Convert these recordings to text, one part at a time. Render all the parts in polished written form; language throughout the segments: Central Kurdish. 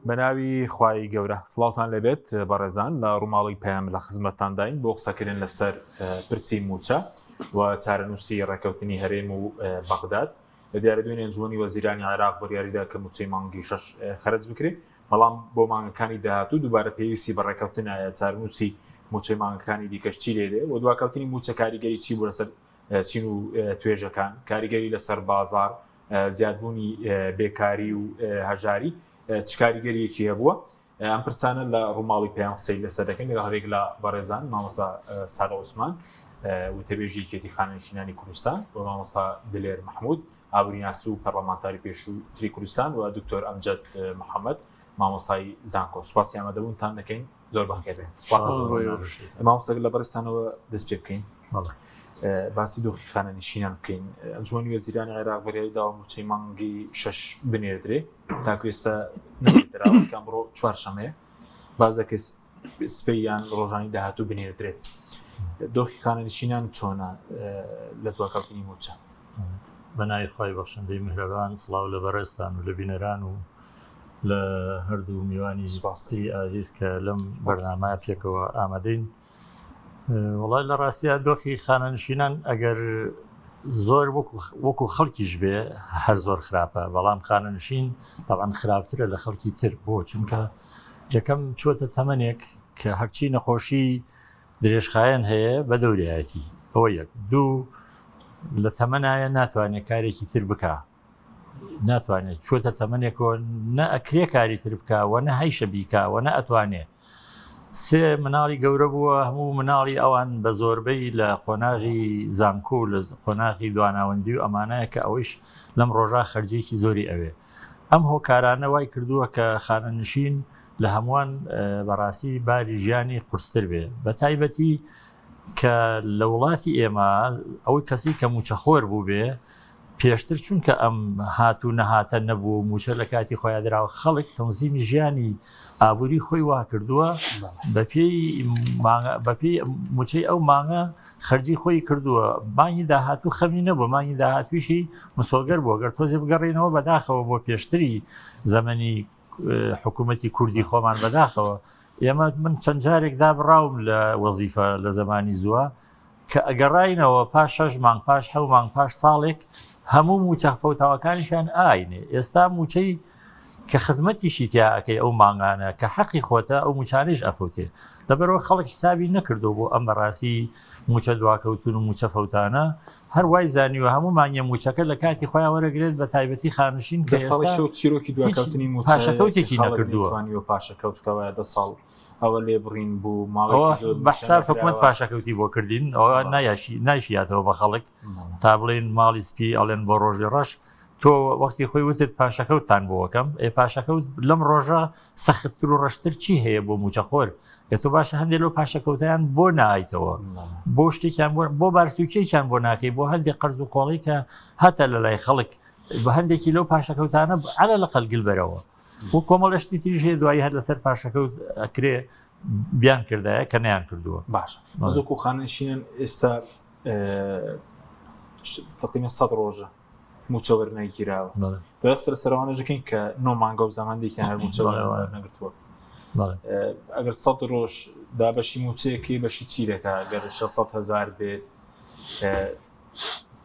بەناوی خوای گەورە سڵاوتان لەبێت بەڕێزان لە ڕووماڵی پەیام لە خزمەتتانداین بۆ قسەکردن لەسەر پرسی موچە و چارەنووسی ڕێکەوتنی هەرێم و بەغداد لە دیارە دوێنێ ئەنجومەنی وەزیرانی عێراق بڕیاریدا کە موچەی مانگی 6 خەرج بکرێت بەڵام بۆ مانگەکانی داهاتوو دووبارە پێویستی بە ڕێکەوتنایە چارەنووسی موچەی مانگەکانی دیکەش چی لێدێ و دواکەوتنی موچە کاریگەری چی بوو لەسەر چین و توێژەکان کاریگەری لەسەر بازار زیادبوونی بێکاری و هەژاری چ کاریگەریەکی هەبووە ئەم پرسانە لە ڕووماڵی پێیان قسەی لەسەر دەکەین لەگەڵ هەرێک لە بەڕێزان مامۆستا سادە عوسمان وتەبێژی یەکێتی خانەنشینانی کوردستان و مامۆستا دلێر محمود ئابوورناسی و پەرلەمانتاری پێشووتری کوردستان و دکتۆر ئەمجەد محەممەد مامۆستای زانکۆ سوپاسی ئامادەبوونتان دەکەین زۆر بەخێر بێن مامۆستاگە لە بەرزستانەوە دەست پێ بکەین باسی دۆخی خانەنشینان بکەین ئەنجومەنی وەزیرانی عێراق بەریاریدا موچەی مانگی 6 بنێردرێ تاکو ئێستا نەدراوە کامڕۆ چوارشەمەیە بازەکە سپەیان ڕۆژانی داهاتوو بنێردرێت دۆخی خانەنشینان چۆنە لە دواکەوتنی موچە بەناوی خوای بەخشندەی میهرەبان سڵاو لە بەڕێزتان و لە بینەران و لە هەردوو میوانی سپاسی ئازیز کە لەم بەرنامە پێکەوە ئامادەین وڵای لە ڕاستیە دۆخی خانەنشینان ئەگەر زۆر وەکو خەڵکیش بێ هەر زۆر خراپە بەڵام خانەنشین تاوان خراپترە لە خەڵکی تر بۆ چونکە یەکەم چۆتە تەمەنێک کە هەرچی نەخۆشی درێژخایەن هەیە بە دەورایەتی ئەوە یەک دوو لە تەمەنایە ناتوانێت کارێکی تر بکە ناتوانێت چۆتە تەمەنێکەوە نە ئەکرێ کاری تر بکەوە نە هەیشە بیکەوە نە ئەتوانێت سێ مناڵی گەورە بووە هەموو مناڵی ئەوان بە زۆربەی لە قۆناغی زانکۆ لە قۆناغی دواناوەندی و ئەمانەیە کە ئەوەیش لەم ڕۆژا خەرجێکی زۆری ئەوێ ئەم هۆکارانە وای کردووە کە خانەنشین لە هەمووان بەڕاستی باری ژیانی قورستر بێ بە تایبەتی کە لە وڵاتی ئێمە ئەوەی کەسی کە موچەخۆر بوو بێ پێشتر چونکە ئەم هاتوو نەهاتە نەبوو موچە لە کاتی خۆیان دراوە خەڵک تەنزیمی ژیانی ئابووری خۆی وا کردووە بەپێی موچەی ئەو مانگە خەرجی خۆی کردووە مانگی داهاتوو خەمی نەبوو مانگی داهاتویشی مسۆگەر بووە گەر تۆزێ بگەڕێنەوە بەداخەوە بۆ پێشتری زەمەنی حکوومەتی کوردی خۆمان بەداخەوە ئێمە من چەند جارێک دابڕاوم لە وەزیفە لە زەمانی زووە کە ئەگەڕاینەوە پاش 6 مانگ پاش 7 مانگ پاش ساڵێک هەموو موچە فەوتاوەکانیشان ئاینێ ئێستا موچەی کە خزمەتیشی تیاکەی ئەو مانگانە کە حەقی خۆتە ئەو موچانیش ئەفوتێ لەبەرەوە خەڵک حسابی نەکردو بۆ ئەم بەڕاستی موچە دواکەوتون و موچە فەوتانە هەر وای زانیوە هەموو مانگە موچەکە لە کاتی خۆیان وەرەگرێت بە تایبەتی خانشین کە چیرۆکی دواکەوتنی موچە پاشەکەوتێکی نەکردووە پاشەکەوتکەوە 10 ساڵ ئەوە لێبڕین بوو بەحساب حکومت پاشەکەوتی بۆ کردین ئەوە نایشیاتەوە بە خەڵک تا بڵێن ماڵی سپی ئەڵێن بۆ ڕۆژی ڕەش تۆ وەختی خۆی وتت پاشەکەوتان بۆەکەم پاشەکەوت لەم ڕۆژە سەختتر و ڕەشتر چی هەیە بۆ موچەخۆر تۆ باشە هەندێک لەو پاشەکەوتیان بۆ نایتەوە بۆ شتێکیان بۆ بارسوکێکیان بۆ ناکەی بۆ هەندێک قەرز و قۆڵی کە هەتا لە لای خەڵک بە هەندێکی لەو پاشەکەوتانە عەلە لە قەلگل بەرەوە و کۆمەڵشتی تریژێ دوایی هەر لەسەر پاشەکەوت ئەکرێ بیان کردایە کە نەیان کردووە باشە زۆکو خانەنشینن ئێستا تقریبا 100 ڕۆژە موچە وەرنەگیراوە بەقسە لە سەروانەژەکەین کە نۆ مانگە و زەماندێکیان هەر موچە وەرنەگرتووە ئەگەر 100 ڕۆژ دابەشی موچەیەکی بەشی چی دەکا گەر 600,000 بێت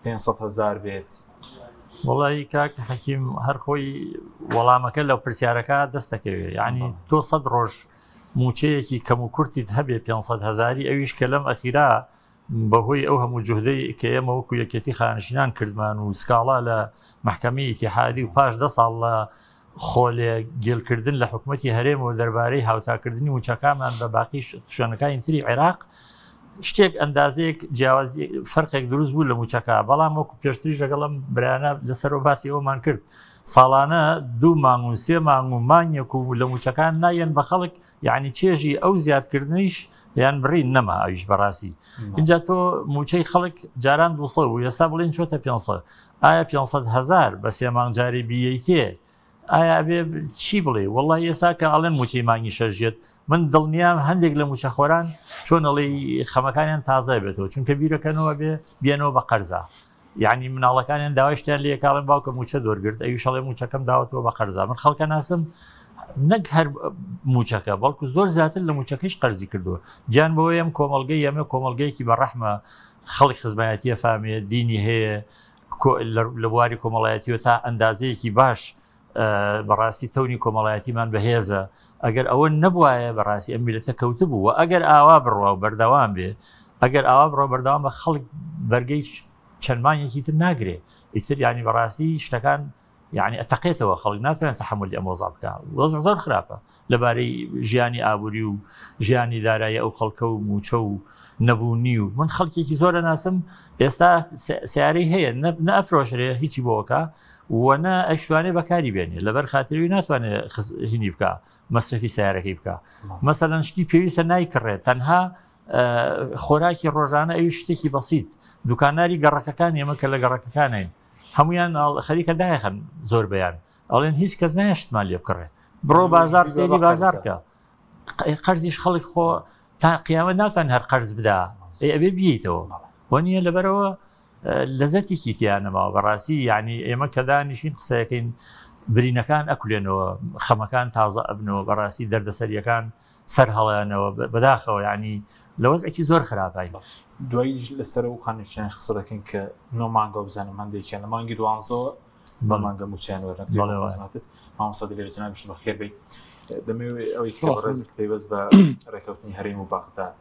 500,000 بێت وڵی کاک حەکیم هەر خۆی وەڵامەکە لەو پرسیارەکە دەست دەکەوێت یعنی تۆ 100 ڕۆژ موچەیەکی کەم و کورتیت هەبێ 500,000 ئەویش کە لەم ئەخیرا بەهۆی ئەو هەموو جوهدەی کە ئێمە وەکو یەکێتی خانشینان کردمان و سکاڵا لە محکەمەی ئیتیحادی و پاش 10 ساڵ لە خۆلێ گێلکردن لە حکوومەتی هەرێم و دەربارەی هاوتاکردنی موچەکانمان بە باقی شوێنەکانی تری عێراق شتێک ئەندازەیەک جیاوازی فەرقێک دروست بوو لە موچەکە بەڵام وەکو پێشتریش لەگەڵم برانە لەسەرەوە باسی ئەومان کرد ساڵانە 2 مانگ و 3 مانگ و مانگێک و لە موچەکان نایەن بە خەڵک یعنی چێژی ئەو زیادکردنیش یان بڕین نەما ئەویش بەڕاستی اینجا تۆ موچەی خەڵک جاران 200 و ێستا بڵێن چۆتە 500 ئایا 500,000 بە 3 مانگ جاری بیەیتێ ئایا بێ چی بڵێ وەڵڵای ئێستا کە ئەڵێن موچەی مانگی شەژێت من دڵنیام هەندێک لە موچەخۆران چۆن ئەڵێ خەمەکانیان تازای بێتەوە چونکە بیرەکەنەوە بێنەوە بە قەرزە یعنی مناڵەکانیان داوای شتیان لێ کاڵێن باوکە موچە دۆرگرت ئەوی شەڵێ موچەکەم داوەتەوە بە قەرزە من خەڵکە ناسم نەک هەر موچەکە بەڵکو زۆر زیاتر لە موچەکەیش قەرزی کردووە گیان بۆ ئەم کۆمەڵگەی ئەمە کۆمەڵگەیەکی بەڕەحمە خەڵی خزمایەتیە فامێ دینی هەیە لە بواری کۆمەڵایەتیەوە تا ئەندازەیەکی باش بەڕاستی تەونی کۆمەڵایەتیمان بەهێزە ئەگەر ئەوە نەبوایە بەڕاستی ئەم میلەتە کەوتە بوو و ئەگەر ئاوا بڕوا و بەردەوام بێ ئەگەر ئاوا بڕۆ بەردەوام بە خەڵک بەرگەی چەندمانێکی تر ناگرێ ئیتر ینی بەڕاستی شتەکان یعنی ئەتەقێتەوە خەڵک ناکەن تەحملی ئەم وەزا بکە وەزع زۆر خراپە لەبارەی ژیانی ئابووری و ژیانی دارایی ئەو خەڵکە و موچە و نەبوونی و من خەڵکێکی زۆرە ناسم ئێستا سیارەی هەیە نە ئەفرۆشرێ هیچی بۆکە وەنە ئەشتوانێ بەکاری بێنێ لەبەر خاتروی ناتوانێت هینی بکە مەصرفی سیارەکەی بکە مەسەلەن شتی پێویستە نایکڕێت تەنها خۆراکی ڕۆژانە ئەوی شتێکی بەسیط دوکاناری گەڕەکەکان ئێمە کە لە گەڕەکەکانین هەمویان خەریکە دایخەن زۆر بەیان ئەڵێن هیچ کەس نایشتمان لێ بکڕێ بڕۆ بازار سێری بازار بکە قەرزیش خەڵک خۆ تا قیامەت ناتوان هەر قەرز بدا ئەبێ بییتەوە وەنیە لەبەرەوە لەزەتێکی تیانەماوە بەڕاستی یعنی ئێمە کە دانیشین قسەیەکەین برینەکان ئەکولێنەوە خەمەکان تازە ئەبنەوە بەڕاستی دەردەسەریەکان سەر هەڵیانەوە بەداخەوە ینی لە وەزعێکی زۆر خراپایی دوایی لەسەر و خانیشتیان قسە دەکەین کە نۆ مانگە بزانم هەندێکیان لە مانگی دوانزەوە بە مانگە موچیان وەرنەکەماتت مامۆستا دلێر جەناب بشن بەخێر بێ دەمەوێت ئەوەی ڕێز پەیوەست بە ڕێکەوتنی هەرێم و باغداد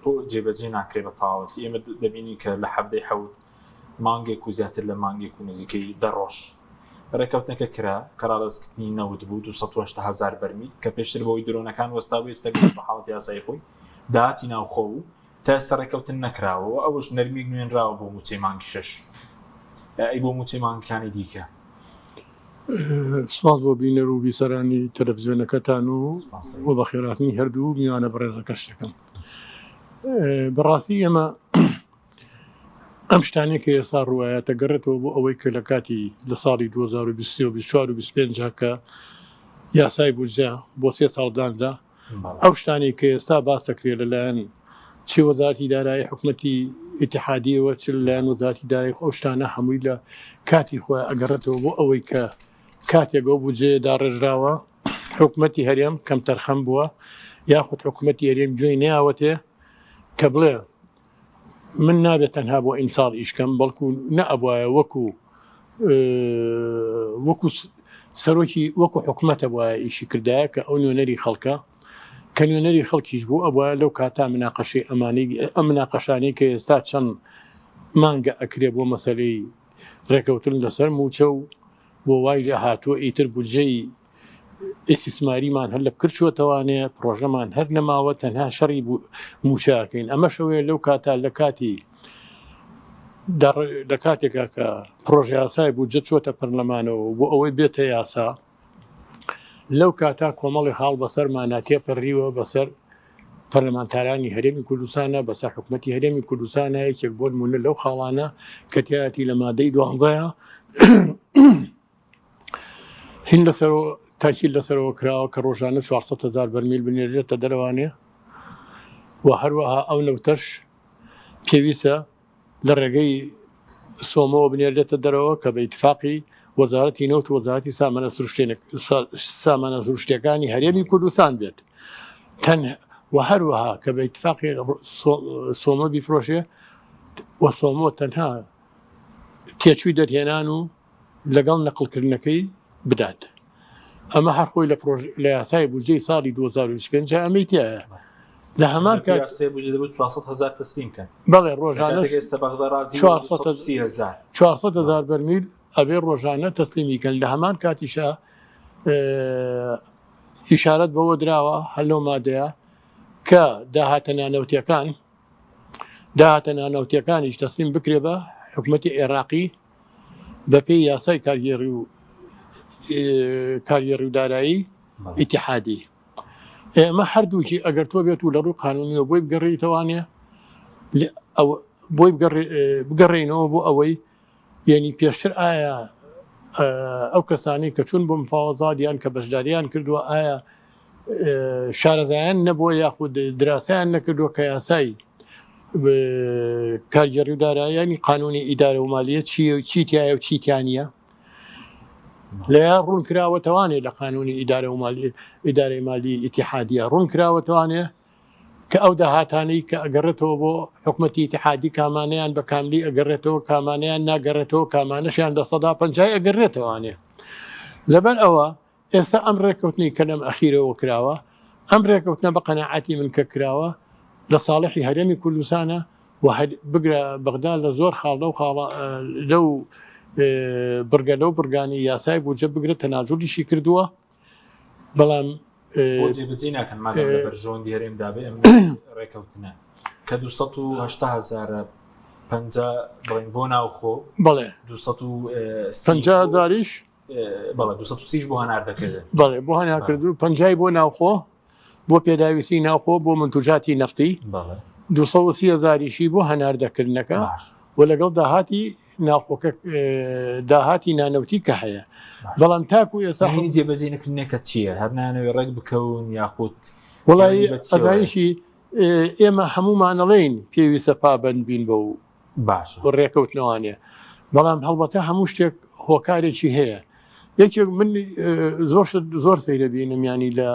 بۆ جێبەجێ ناکرێ بە تەواوەتی ئێمە دەبینی کە لە حەفتەی حەوت مانگێک و زیاتر لە مانگێک و نزیکەی دەڕۆژ ڕێکەوتنەکە کرا کەڕادەستکردنی نەوت بوو 280,000 بەرمیل کە پێشتر بەوەی درۆنەکان وەستا وێستەگرێت بە حاڵەتی یاسای خۆی داهاتی ناوخۆ و تا ئێستا ڕێکەوتن نەکراوەوە ئەوەش نەرمیک نوێنراوە بۆ موچەی مانگی 6 ئەی بۆ موچەی مانگەکانی دیکە سپاس بۆ بینەر و بیسەرانی تەلەڤیزیۆنەکەتان و بە خێراتنی هەردوو میوانە بەڕێزەکە شتەکەم بەڕاستی ئێمە ئەم شتانێک کە ئێستا ڕوایەتە گەڕێتەوە بۆ ئەوەی کە لە کاتی لە ساڵی 2024 و 25 کە یاسای بودجە بۆ 3 ساڵداندا ئەو شتانی کە ئێستا باسەکرێت لەلایەن چی وەزارەتی دارایی حکوومەتی ئیتیحادیەوە چ لەلایەن وەزارەتی دارایی ئەو شتانە هەمووی لە کاتی خۆی ئەگەڕێتەوە بۆ ئەوەی کە کاتێک ئەو بودجەیەدا ڕێژراوە حکوومەتی هەرێم کەم تەرخەم بووە یاخود حکوومەتی هەرێم گوێی نەیاوەتێ کە بڵێ من نابێت تەنها بۆ ئینساڵ ئیشکەم بەڵکو نەئەبواە وەکو سەرۆکی وەکو حکوومەتە بواە ئیشی کردایە کە ئەو نوێنەری خەڵکە کە نوێنەری خەڵکیش بوو ئەوە لەو کاتا مناقەشەی ئەمانەی ئەم مناقەشانەی کە ئێستا چەند مانگە ئەکرێ بۆ مەسەلەی ڕێکەوتن لەسەر موچە و بۆ وای لە هاتووە ئیتر بودجەی ئیسیسماریمان هەر لە بکرچوەتەوانەیە پرۆژەمان هەر نەماوە تەنها شەڕی موچاکەین ئەمە شەوەیە لەو کاتا لە کاتێکا کە پرۆژە یاسای بودجە چۆتە پەرلەمانەوە بۆ ئەوەی بێتە یاسا لەو کاتا کۆمەڵی حاڵ بەسەرمانە تێپەڕیوە بەسەر پەرلەمانتارانی هەرێمی کوردستانە بەسەر حکوومەتی هەرێمی کوردستانە یەکێک بۆ نمونە لەو خاڵانە کە تایەتی لە مادەی 12 هین لەسەرەوە تاکیل لەسەرەوە کراوە کە ڕۆژانە 400,000 بەرمیل بنێرێتە دەروانێ و هەروەها ئەو نەوتەش پێویستە لە ڕێگەی سۆمەوە بنێرێتە دەرەوە کە بە ئیتفاقی وەزارەتی نەوت و وەزارەتی سامانە سروشتیەکانی هەرێمی کوردستان بێت و هەروەها کە بە ئیتفاقی سۆمە بیفرۆشێ و سۆمەوە تەنها تێچووی دەرهێنان و لەگەڵ نەقڵکردنەکەی بدات ئەمە هەر خۆی لە یاسای بودجەی ساڵی 2025 ئەمەی تایە لە هەمان کات 400,000 تەسلیمکەن بەڵێ ڕۆژانە 400,000 بەرمیل ئەبێ ڕۆژانە تەسلیمیکەن لە هەمان کاتیشە ئیشارەت بەوە دراوە هەلۆ مادەیە کە داهاتە نانەوتیەکانیش تەسلیم بکرێ بە حکوومەتی عێراقی بەپێی یاسای کاریگەری و دارایی ئیتیحادی ئێمە هەردووکی ئەگەر تۆ بێت و لە ڕوو قانونیەوە بۆی بگەڕێیتەوانێ بۆی بگەڕێنەوە بۆ ئەوەی یعنی پێشتر ئایا ئەو کەسانی کە چون بۆ مفاوەزادیان کە بەشداریان کردووە ئایا شارەزایان نەبووە یاخود دراسایان نەکردووە کە یاسای کارگەری و داراییانی قانونی ئیدارە و مالیەت چی تایە و چیتیانە لا ڕوون کراوەتەوانێ لە قانونی ئیدارەی مالی ئیتیحادیە ڕوون کراوەتەوانێ کە ئەو داهاتانەی کە ئەگەڕێتەوە بۆ حکوومەتی ئیتیحادی کامانیان بە کاملی ئەگەڕێتەوە کامانیان ناگەڕێتەوە کامانەشیان لە 150 ئەگەڕێتەوانێ لەبەر ئەوە ئێستا ئەم ڕێککەوتنی کە لەم ئەخیرەوە کراوە ئەم ڕێککەوتنە بە قەناعەتی من کە کراوە لە ساڵحی هەرێمی کوردستانە و بگرە بەغدا لە زۆر خاڵە و لەو برگە لەو برگانی یاسای بوجە بگرێت تەنازولیشی کردووە بەڵام جێبەجێ ناکەن مادام لە بەرژەوەندی هەرێمدا بێ ئەم ڕێکەوتنە کە 280 بڵین بۆ ناوخۆ بەڵێ 250,000 بەڵێ 230 بۆ هەنار دەکردن بەڵێ بۆ هەنا کردو 50 بۆ ناوخۆ بۆ پێداویستی ناوخۆ بۆ منتوجاتی نفتی 230,000 بۆ هەناردەکردنەکە و لەگەڵ داهاتی ناوخۆکە داهاتی نانەوتی کە هەیە بەڵام تاکو ئێستا هینی جێبەجێ نەکردنێکە چییە هەر نانەوێ ڕێک بکەون یاخود وڵی ئەدایشی ئێمە هەمومانەڵێن پێویستە پابند بین بە و باش ڕێکەوتنەوانێ بەڵام هەڵبەتە هەموو شتێک هۆکارێکی هەیە یەکێک من زۆر سەیرە بینمیانی لە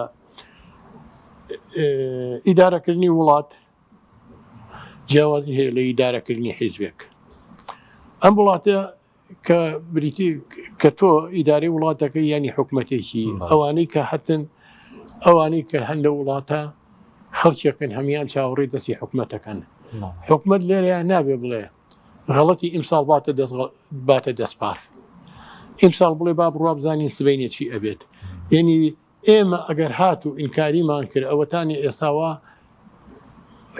ئیدارەکردنی وڵات جیاوازی هەیە لە ئیدارەکردنی حیزبێک ئەم وڵاتە کە بریتی کە تۆ ئیداری وڵاتەکە ینی حکوومەتێکی ئەوانەی کە هەتن ئەوانەی کە هەندە وڵاتە خەڵکیەکەن هەمیان چاوەڕێی دەستی حکوومەتەکەن حکوومەت لێرە نابێ بڵێ غەڵەتی ئیمساڵ باتە دەستپار ئیمساڵ بڵێ با بڕوا بزانین سبەینێکی ئەبێت یعنی ئێمە ئەگەر هات و ئینکاریمان کرد ئەوەتانی ئێستاوە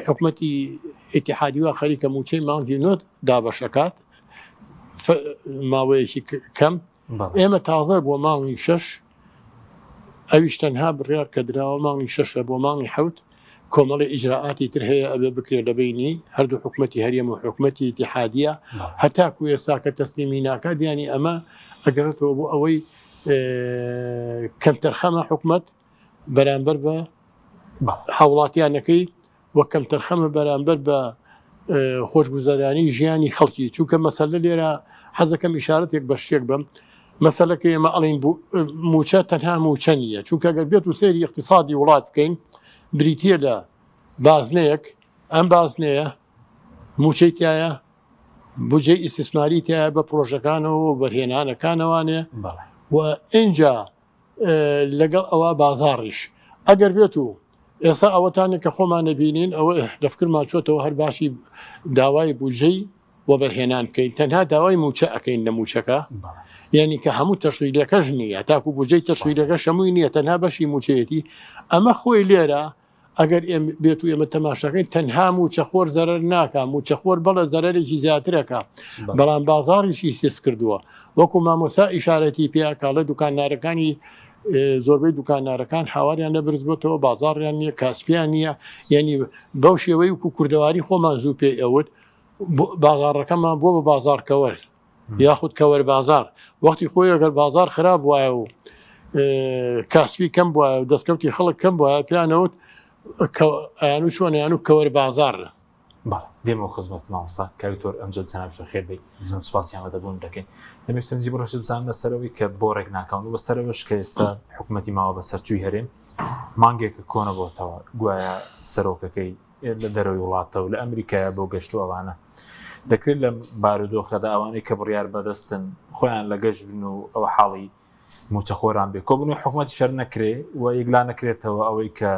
حکوومەتی ئیتیحادیوە خەریکە موچەی مانگی نۆت دابەشەکات ماوەیەکی کەم ئێمە تازە بۆ مانگی 6 ئەویش تەنها بڕیار کە دراوە مانگی 6 بۆ مانگی 7 کۆمەڵی ئیجراعاتی تر هەیە ئەبێ بکرێت لە بینی هەردوو حکوومەتی هەرێم و حکوومەتی ئیتیحادیە هەتاکو ئێستا کە تەسلیمی ناکات دیانی ئەمە ئەگەڕێتەوە بۆ ئەوەی کەمتەرخەمە حکوومەت بەرامبەر بە هاوڵاتیانەکەی وە کەمتەرخەمە بەرامبەر بە خۆشگوزارانی ژیانی خەڵکی چونکە مەسەلە لێرە حەزەکەم ئیشارەتێک بە شتێک بم مەسەلەکە ئێمە ئەڵین موچە تەنها موچە نیە چونکە ئەگەر بێت و سێری اقتصادی وڵات بکەین بریتە لە بازنەیەک ئەم بازنەیە موچەی تایە بجێ ئیسیسماری تایە بە پرۆژەکانەوە و بەرهێنانەکانەوانێ و اینجا لەگەڵ ئەوە بازاڕیش ئەگەر بێت و ئێستا ئەوەتانێک کە خۆمان نەبینین ئەوە دەفکرمان چۆتەوە هەر باشی داوای بجێی و بەرهێنان بکەین تەنها داوای موچە ئەەکەین لە موچەکە یعنی کە هەموو تەشغیلەکەش نییە تاکو بجێی تەشغیلەکە شەمووی نییە تەنها بەشی موچەیەتی ئەمە خۆی لێرە ئەگەر بێت و ئێمە تەماشەکەین تەنها موچەخۆر زەرەر ناکە موچەخۆر بەڵە زەرەرێکی زیاترەکە بەڵام بازاڕیشی سیس کردووە وەکو مامۆسا ئیشارەتی پێکاڵە دوکاندارەکانی زۆربەی دوکاندارەکان هاواریان نەبرز بۆتەوە بازاڕیان نییە کاسپیان نییە یعنی بەو شێوەی وکو کوردەواری خۆمان زوو پێ ئەوت بازاڕەکەمان بۆ بە بازارکەوەر یاخود کەوەر بازار وەختی خۆی ئەگەر بازار خراپ وایە و کاسپی کەم وایە و دەستکەوتی خەڵک کەم وایە پیانەوت ئەیان و چۆنیان و کەوەر بازارە دێمەوە خزمەت مامۆستا کاوتۆر ئەمجد جەنابشە خێر بێ سوپاسیان لە دەبوون دەکەین دەمەوێستنجی بڕۆژ بزانم لەسەرەوەی کە بۆ ڕێک ناکەون و بەسەرەوەش کە ئێستا حکوومەتی ماوە بە سەرچووی هەرێم مانگێکە کۆنە بۆتەوە گوایە سەرۆکەکەی لە دەرەوەی وڵاتەوە لە ئەمریکایە بۆ گەشت و ئەوانە دەکرێت لە بارودۆخەدا ئەوانەی کە بڕیار بەدەستن خۆیان لە گەشت بن و ئەوە حاڵی موچەخۆران بێ کۆبوونی حکوومەتی شەر نەکرێ و یەکلا نەکرێتەوە ئەوەی کە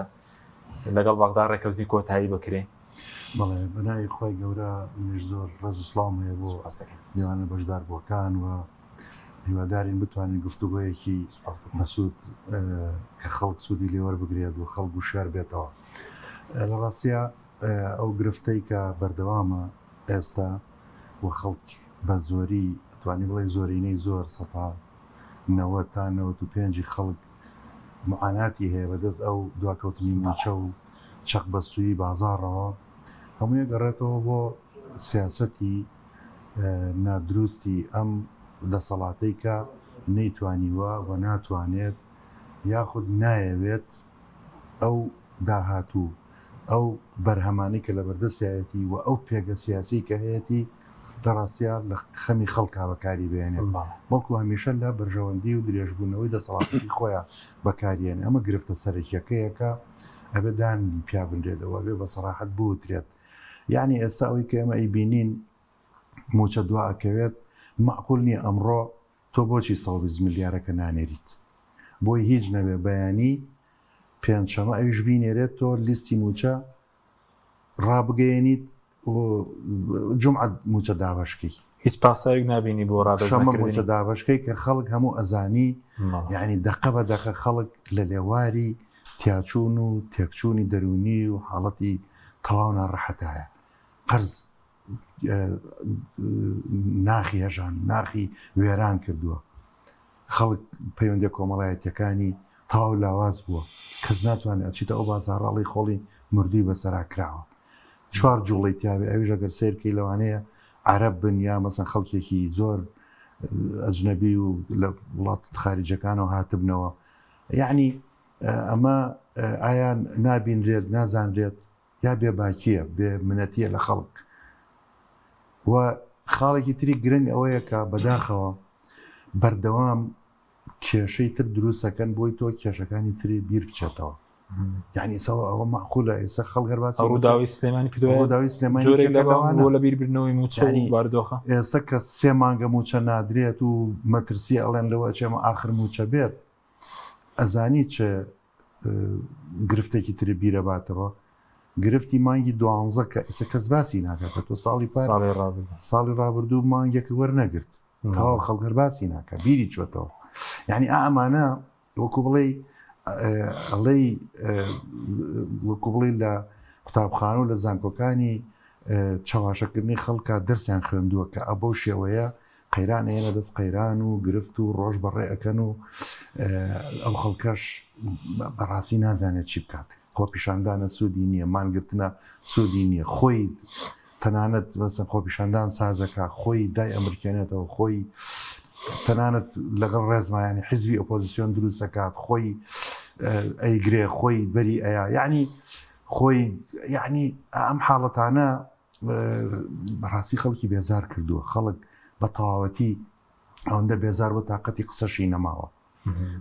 لەگەڵ بەغدا ڕێکەوتنی کۆتایی بکرێ بەڵێ بەناوی خۆی گەورە منیش زۆر ڕێز و سڵام هەیە بۆ دیوانە بەشدار بۆکان و هیوادارین بتوانین گفتوگۆیەکی مەسوود کە خەڵک سوودی لێوە بگرێت و خەڵک و شار بێتەوە لە ڕاستیە ئەو گرفتەی کە بەردەوامە ئێستا و خەڵک بە زۆری توانی بڵێ زۆرینەی زۆر سەتا 90 تا 95 خەڵک معاناتی هەیە بەدەست ئەو دواکەوتنی موچە و چەق بەستووی بازاڕەوە هەموویە گەڕێتەوە بۆ سیاسەتی نادروستی ئەم دەسەڵاتەی کە نەیتوانیوە و ناتوانێت یاخود نایەوێت ئەو داهاتوو ئەو بەرهەمانی کە لە بەردەستایەتی و ئەو پێگە سیاسی کە هەیەی لە ڕاستیە لە خەمی خەڵکا بەکاری بێنێ بەڵکو هەمیشە لە بەرژەوەندی و درێژبوونەوەی دەسەڵاتی خۆیان بەکارێنێ ئەمە گرفتە سەرەکیەکەیەکە ئەبێدان پیا بنرێتەوە بێ بە سەراحەت بوترێت یعنی ئێستا ئەوەی کە ئێمە ئەیبینین موچە دوا ئەکەوێت معقول نییە ئەمڕۆ تۆ بۆچی 120 میلیارەکە نانێریت بۆی هیچ نەبێ بەیانی پێنجشەمە ئەویش بینێرێت تۆ لیستی موچە ڕابگەیەنیت جمعە موچە دابشکی هیچ پاسایك نبینی بۆ ڕادەشەمە موچە دابشکەی کە خەڵک هەموو ئەزانی یعنی دەقە بە دەقە خەڵک لە لێواری تیاچوون و تێکچوونی دەرونی و حاڵەتی تەواو ناڕەحەتایە قەرز ناخی هەژان ناخی وێران کردووە خەڵک پەیوەندی کۆمەڵایەتیەکانی تەواو لاواز بووە کەس ناتوانێت ئەچیتە ئەو بازاڕاڵی خۆڵی مردووی بەسەراکراوە 4 جوڵی تیاابێ ئەویش ئەگەر سیرکەی لەوانەیە عەرەب بن یا مەسەن خەڵکێکی زۆر ئەجنەبی و لە وڵات خارجەکانەوە هاتبنەوە یعنی ئەمە ئایا نابینرێت نازانرێت یا بێ باکیە بێ منەتیە لە خەڵک و خاڵێکی تری گرنگ ئەوەیە کە بەداخەوە بەردەوام کێشەی تر دروستەکەن بۆی تۆ کێشەکانی تری بیر بچێتەوە یعنی سەوە ئەوە معقولە ئێستا خەڵگەر باسی ڕووداوی سلێمانی ڕووداوی سلێمانی بۆ لە بیربردنەوەی موچە باردۆخە ئێستا کە 3 مانگە موچە نادرێت و مەترسی ئەڵێن لەوە چێمە ئاخر موچە بێت ئەزانی چه گرفتێکی تری بیرە باتەوە گرفتی مانگی 12 کە ئێستا کەس باسی ناکات کە تۆ ساڵی ڕابردوو مانگێکی وەرنەگرت تەواو خەڵگەر باسی ناکە بیری چۆتەوە یعنی ئەمانە وەکو بڵێ ئەڵێ وەکو بڵێ لە قوتابخانە و لە زانکۆکانی چاواشەکردنی خەڵکە دەرسیان خوێندووە کە ئەبە شێوەیە قەیران ئێنە دەست قەیران و گرفت و ڕۆژ بەڕێ ئەەکەن و ئەو خەڵکەش بەڕاستی نازانێت چی بکات خۆپیشاندانە سوودی نییە مانگرتنە سوودی نییە خۆی تەنانەت بەسن خۆپیشاندان سازەکە خۆی دای ئەمریکانێتەوە خۆی تەنانەت لەگەڵ ڕێزمایانی حیزبی ئۆپۆزیسیۆن دروستەکات خۆی ئەیگرێ خۆی بەری ئەیە یعنی خۆی یعنی ئەم حاڵەتانە بەڕاستی خەڵکی بێزار کردووە خەڵک بە تەواوەتی ئەوەندە بێزار بۆ تااقەتی قسەشی نەماوە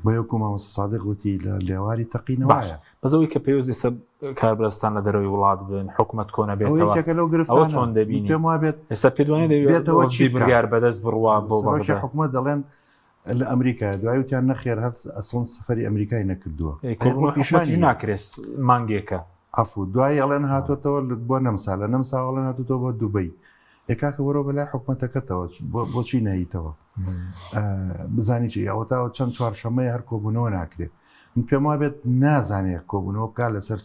بە یەکو مامۆستا سادق وتی لە لێواری تەقینەوەیە بەزەوەی کە پێویستە کاربەستان لە دەرەوەی وڵات بن حکومت کۆنە بێتەوە لەو گرفتەوە چۆن دەبینی پێم وابێت ئێستا پێدوانێ دەبێتەوە چی بڕیار بەدەست بڕوا بۆ حکومت دەڵێن لە ئەمریکا دوای وتیان نەخێر هەر ئەسڵن سەفەری ئەمریکای نەکردووە پیشانی ناکرێت مانگێکە ئەفو دوای ئەڵێن هاتوۆتەوە بۆ نەمسا لە نەمساوەڵێن هاتوتەوە بۆ دووبەی یکاکە وەرە بەلای حکومەتەکەتەوە بۆچی نەیتەوە بزانی چی ئەوەتاوە چەند چوارشەمەی هەر کۆبوونەوە ناکرێت من پێم وابێت نازانێت کۆبوونەوە بکات لەسەر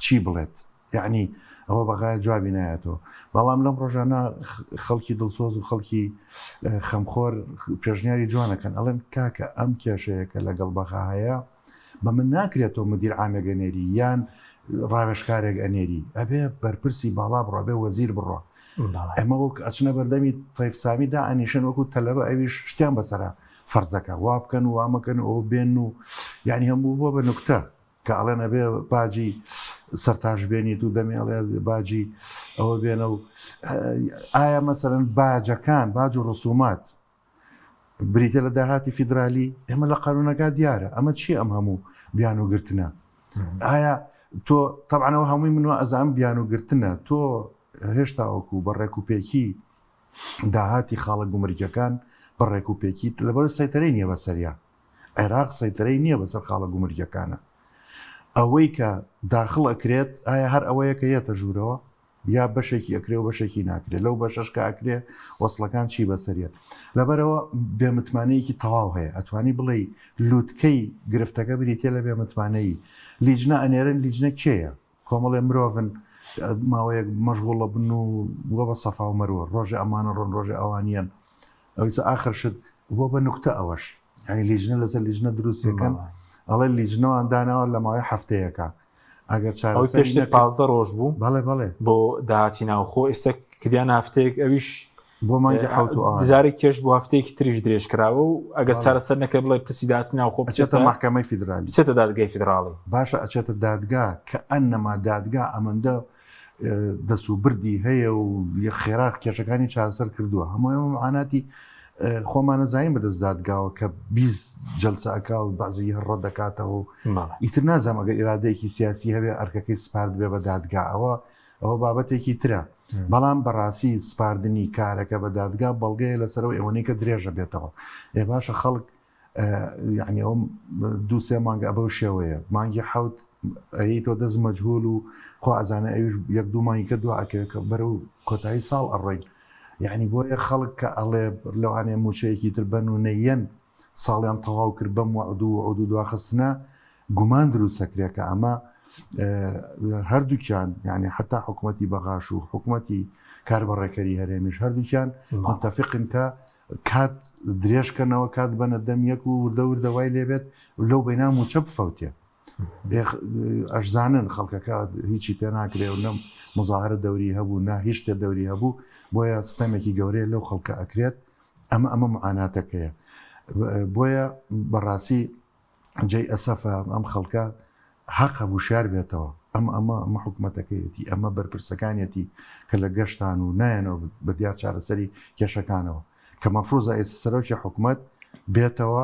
چی بڵێت یعنی ئەوە بەغایە جوابی نایەتەوە بەڵام لەم ڕۆژانە خەڵکی دڵسۆز و خەڵکی خەمخۆر پێشنیاری جوانەکەن ئەڵێن کاکە ئەم کێشەیەکە لەگەڵ بەخا هەیە بە من ناکرێتەوە مدیر عامێگە نێری یان ڕاوێژکارێک ئەنێری ئەبێ بەرپرسی باڵا بڕە بێ وەزیر بڕە ئەمە وەک ئەچنە بەردەمی تەیفسامیدا ئەنیشن وەکو تەلەبە ئەویش شتیان بەسەرە فەرزەکە وا بکەن و وامەکەن ئەو بێن و یعنی هەموو بۆ بە نوکتە کە ئەڵێن ئەبێ باجی سەرتاش بێنیت و دەمێڵێ باجی ئەوە بێنە و ئایا مەسەرەن باجەکان باج و ڕسومات بریتە لە داهاتی فیدرالی ئێمە لە قانونەکە دیارە ئەمە چی ئەم هەموو بیان و گرتنە ئایا تۆ تەبعەنەوە هەمووی منوە ئەزانم بیان و گرتنە تۆ هێشتا وەکو بە ڕێکوپێکی داهاتی خاڵە گومرگەکان بە ڕێکوپێکی لەبەر سەیتەرەی نییە بەسەریا عێراق سەیتەرەی نییە بەسەر خاڵە گومرگەکانە ئەوەی کە داخڵ ئەکرێت ئایا هەر ئەوەیە کە یەتە ژوورەوە یا بەشێکی ئەکرێ و بەشێکی ناکرێت لەو بەشەشکە ئەکرێ وەسڵەکان چی بەسەریت لەبەرەوە بێمتمانەیەکی تەواو هەیە ئەتوانی بڵێ لووتکەی گرفتەکە بریتێ لە بێمتمانەیی لیجنە ئەنێرن لیجنە کێیە کۆمەڵێ مرۆڤن ماوەیەک مەشغوڵە بن و وە بە سەفا و مەروە ڕۆژە ئەمانە ڕۆن ڕۆژە ئەوانیان ئەویسە ئاخر شت بۆ بە نوکتە ئەوەش ینی لیژنە لەسەر لیژنە دروستەکەن ئەڵێ لیژنەوەیان داناوە لە ماوەی هەفتەیەەکە ئەگەر پێشتر 15 ڕۆژ بوو بەڵێ بۆ داهاتی ناوخۆ ئێستا کردیان هەفتەیەک ئەویش بۆ مانگی دزارێک کێش بۆ هەفتەیەکی تریش درێژ کراوە و ئەگەر چارەسەر نەکە بڵێ پرسی داهاتی ناوخۆ بچێتە محکەمەی فیدرالی بچێتە دادگای فیدراڵی باشە ئەچێتە دادگا کە ئەنەما دادگا ئەمەندە دەست و بردی هەیە و خێرا کێشەکانی چارەسەر کردووە هەموو معاناتی خۆمانە زانین بەدەست دادگاوە کە 20 جەلسەکە و بازی هەڕە دەکاتەوە ئیتر نازانم ئەگەر ئیرادەیەکی سیاسی هەبێ ئەرکەکەی سپارد بێ بە دادگا ئەوە بابەتێکی ترە بەڵام بەڕاستی سپاردنی کارەکە بە دادگا بەڵگەیە لەسەرەوە ئێوەی کە درێژە بێتەوە باشە خەڵک یعنی ئەوم 2-3 مانگە ئەبە شێوەیە مانگی حوت ئەی تۆ دەست مەجهول و خۆ ئەزانە ئەویش 1-2 مانگی کە دوعکە بەرەو کۆتایی ساڵ ئەڕۆین یعنی بۆیە خەڵک کە ئەڵێ لەوانێ موچەیەکی تر بەن و نەیەن ساڵیان تەواو کرد بەم وعدوو دواخستنە گومان دروستەکرێت کە ئەمە هەردووکیان یعنی حتا حکوومەتی بەغاش و حکوومەتی کاربڕێکەری هەرێمیش هەردووکیان متفقن کە کات درێژکردنەوە کات بەنە دەم یەک و وردەوردەوای لێبێت لەو بەینا موچە بفەوتێ ئەشزانن خەڵکەکە هیچی پێ ناکرێ و نەم مزاهرە دەوری هەبوو نا هیچ شتێ دەوری هەبوو بۆیە سیستەمێکی گەورەیە لەو خەڵکە ئەکرێت ئەمە معاناتەکەیە بۆیە بەڕاستی جێی ئەسەفە ئەم خەڵکە حەقە بوشار بێتەوە ئەمە حکوومەتەکەیەتی ئەمە بەرپرسەکانیەتی کە لە گەشتان و نایەنەوە بە دیار چارەسەری کێشەکانەوە کە مەفروزە ئێستا سەرۆکی حکوومەت بێتەوە